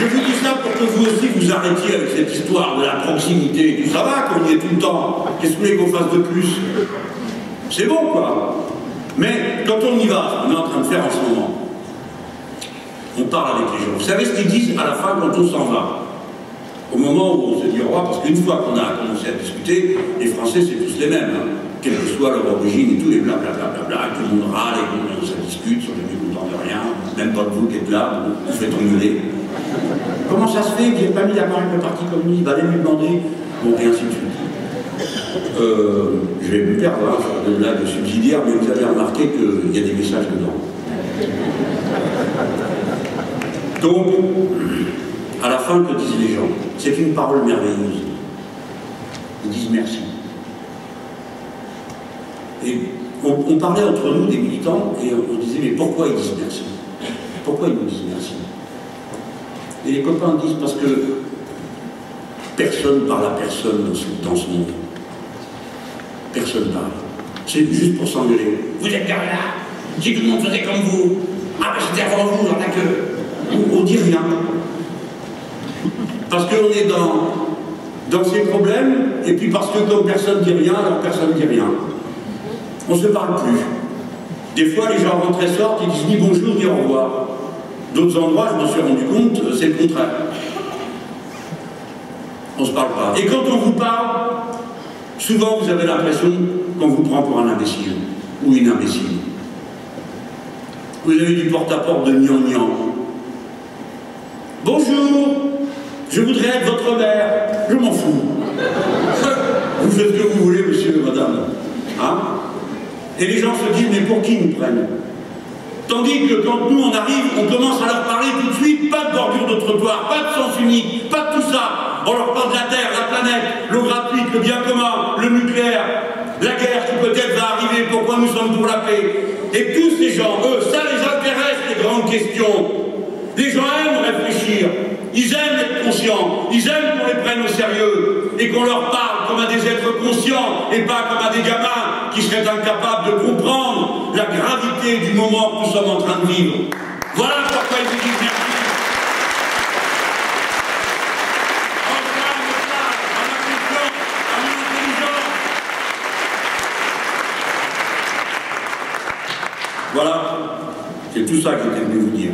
Je vous dis ça pour que vous aussi vous arrêtiez avec cette histoire de la proximité et tout. Ça va qu'on y est tout le temps. Qu'est-ce que vous voulez qu'on fasse de plus? C'est bon quoi. Mais quand on y va, on est en train de faire en ce moment, on parle avec les gens. Vous savez ce qu'ils disent à la fin quand on s'en va? Au moment où on se dit au revoir, parce qu'une fois qu'on a commencé à discuter, les Français c'est tous les mêmes, hein, quelle que soit leur origine et tout, et blablabla, tout le monde râle, et ça discute, on n'est content de rien, même pas de vous qui êtes là, vous faites engueuler. Comment ça se fait que vous n'êtes pas mis d'accord avec le Parti communiste? Allez lui demander, bon, et ainsi de suite. Je vais me perdre hein, sur de blagues subsidiaires, mais vous avez remarqué qu'il y a des messages dedans. Donc, à la fin, que disent les gens? C'est une parole merveilleuse. Ils disent merci. Et on parlait entre nous des militants et on disait mais pourquoi ils disent merci? Pourquoi ils nous disent merci? Et les copains disent parce que personne parle à personne dans ce monde. Personne parle. C'est juste pour s'engueuler. Vous êtes garé là? Si tout le monde faisait comme vous. Ah ben j'étais avant vous, j'en ai que. On dit rien. Parce qu'on est dans ces problèmes, et puis parce que comme personne ne dit rien, alors personne ne dit rien. On ne se parle plus. Des fois, les gens rentrent et sortent, ils disent ni bonjour ni au revoir. D'autres endroits, je me suis rendu compte, c'est le contraire. On ne se parle pas. Et quand on vous parle, souvent vous avez l'impression qu'on vous prend pour un imbécile ou une imbécile. Vous avez du porte-à-porte de gnangnan. Bonjour, je voudrais être votre mère. Je m'en fous. Vous faites ce que vous voulez, monsieur, madame. Hein? Et les gens se disent, mais pour qui nous prennent? Tandis que quand nous on arrive, on commence à leur parler tout de suite, pas de bordure de trottoir, pas de sens unique, pas de tout ça. On leur parle de la Terre, la planète, l'eau gratuite, le bien commun, le nucléaire, la guerre qui peut-être va arriver, pourquoi nous sommes pour la paix. Et tous ces gens, eux, ça les intéresse, les grandes questions. Les gens aiment réfléchir, ils aiment être conscients, ils aiment qu'on les prenne au sérieux et qu'on leur parle comme à des êtres conscients et pas comme à des gamins qui seraient incapables de comprendre la gravité du moment que nous sommes en train de vivre. Voilà pourquoi ils vous disent merci. Voilà, c'est tout ça que j'étais venu vous dire.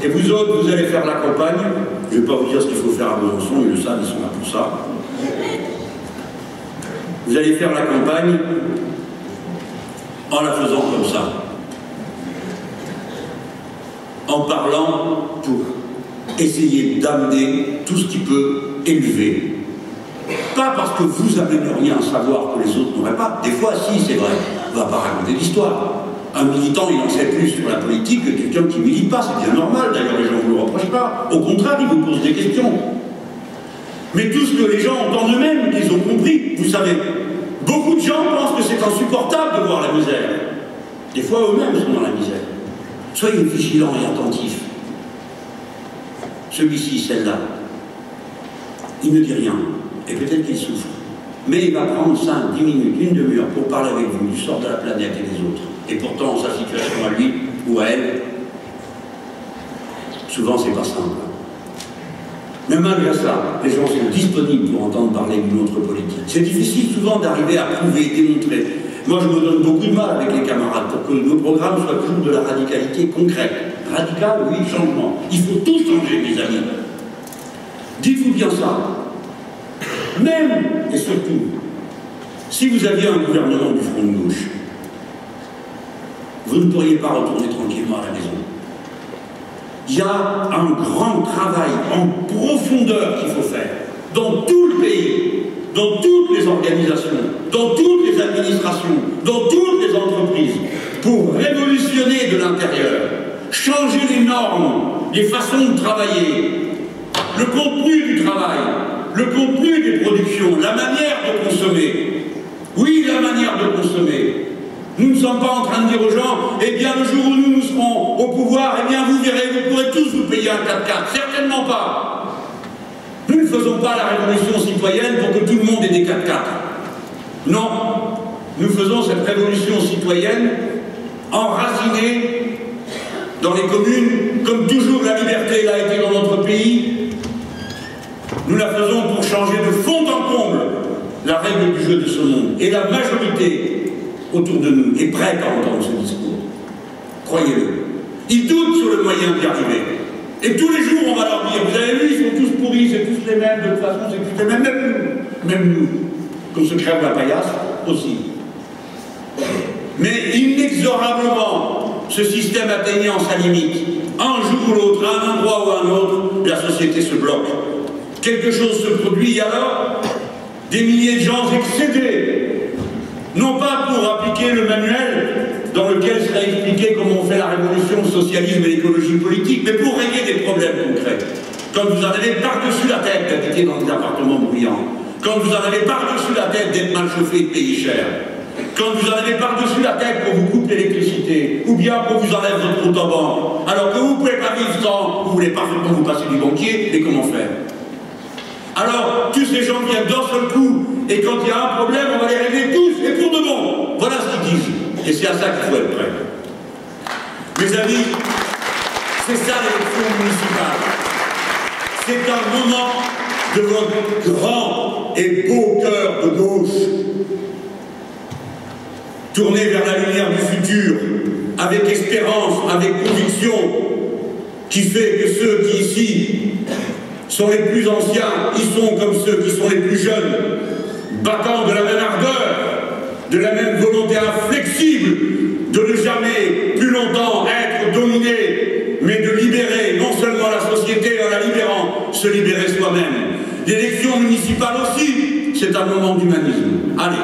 Et vous autres, vous allez faire la campagne. Je ne vais pas vous dire ce qu'il faut faire à Besançon, ils le savent, ils sont là pour ça. Vous allez faire la campagne en la faisant comme ça. En parlant pour essayer d'amener tout ce qui peut élever. Pas parce que vous n'amèneriez un savoir que les autres n'auraient pas. Des fois, si, c'est vrai. On ne va pas raconter l'histoire. Un militant, il en sait plus sur la politique que quelqu'un qui ne milite pas, c'est bien normal, d'ailleurs les gens ne vous le reprochent pas. Au contraire, ils vous posent des questions. Mais tout ce que les gens ont en eux-mêmes, qu'ils ont compris, vous savez, beaucoup de gens pensent que c'est insupportable de voir la misère. Des fois, eux-mêmes sont dans la misère. Soyez vigilants et attentifs. Celui-ci, celle-là, il ne dit rien, et peut-être qu'il souffre. Mais il va prendre 5, 10 minutes, une demi-heure pour parler avec vous du sort de la planète et des autres. Et pourtant, sa situation à lui ou à elle, souvent c'est pas simple. Mais malgré ça, les gens sont disponibles pour entendre parler d'une autre politique. C'est difficile souvent d'arriver à prouver et démontrer. Moi, je me donne beaucoup de mal avec les camarades pour que nos programmes soient toujours de la radicalité concrète. Radical, oui, changement. Il faut tout changer, mes amis. Dites-vous bien ça. Même et surtout, si vous aviez un gouvernement du front de gauche, vous ne pourriez pas retourner tranquillement à la maison. Il y a un grand travail en profondeur qu'il faut faire, dans tout le pays, dans toutes les organisations, dans toutes les administrations, dans toutes les entreprises, pour révolutionner de l'intérieur, changer les normes, les façons de travailler, le contenu du travail, le contenu des productions, la manière de consommer. Oui, la manière de consommer. Nous ne sommes pas en train de dire aux gens, eh bien le jour où nous serons au pouvoir, eh bien vous verrez, vous pourrez tous vous payer un 4x4. Certainement pas. Nous ne faisons pas la révolution citoyenne pour que tout le monde ait des 4x4. Non. Nous faisons cette révolution citoyenne enracinée dans les communes, comme toujours la liberté l'a été dans notre pays. Nous la faisons pour changer de fond en comble la règle du jeu de ce monde. Et la majorité autour de nous est prête à entendre ce discours. Croyez-le. Ils doutent sur le moyen d'y arriver. Et tous les jours, on va leur dire, vous avez vu, ils sont tous pourris, c'est tous les mêmes, de toute façon, c'est tous les mêmes, même nous, qu'on se crève la paillasse, aussi. Mais inexorablement, ce système atteignant sa limite. Un jour ou l'autre, à un endroit ou à un autre, la société se bloque. Quelque chose se produit alors, des milliers de gens excédés, non pas pour appliquer le manuel dans lequel serait expliqué comment on fait la révolution, le socialisme et l'écologie politique, mais pour régler des problèmes concrets. Quand vous en avez par-dessus la tête d'habiter dans des appartements bruyants, quand vous en avez par-dessus la tête d'être mal chauffé et de payer cher, quand vous en avez par-dessus la tête qu'on vous coupe l'électricité, ou bien qu'on vous enlève votre compte en banque, alors que vous ne pouvez pas vivre sans, vous voulez parfaitement vous passer du banquier, et comment faire? Alors, tous ces gens viennent d'un seul coup, et quand il y a un problème, on va les régler tous, et pour de bon. Voilà ce qu'ils disent. Et c'est à ça qu'il faut être prêt. Mes amis, c'est ça l'élection municipale. C'est un moment de votre grand et beau cœur de gauche. Tournez vers la lumière du futur, avec espérance, avec conviction, qui fait que ceux qui ici sont les plus anciens, ils sont comme ceux qui sont les plus jeunes, battant de la même ardeur, de la même volonté inflexible, de ne jamais plus longtemps être dominé, mais de libérer non seulement la société en la libérant, se libérer soi-même. L'élection municipale aussi, c'est un moment d'humanisme. Allez.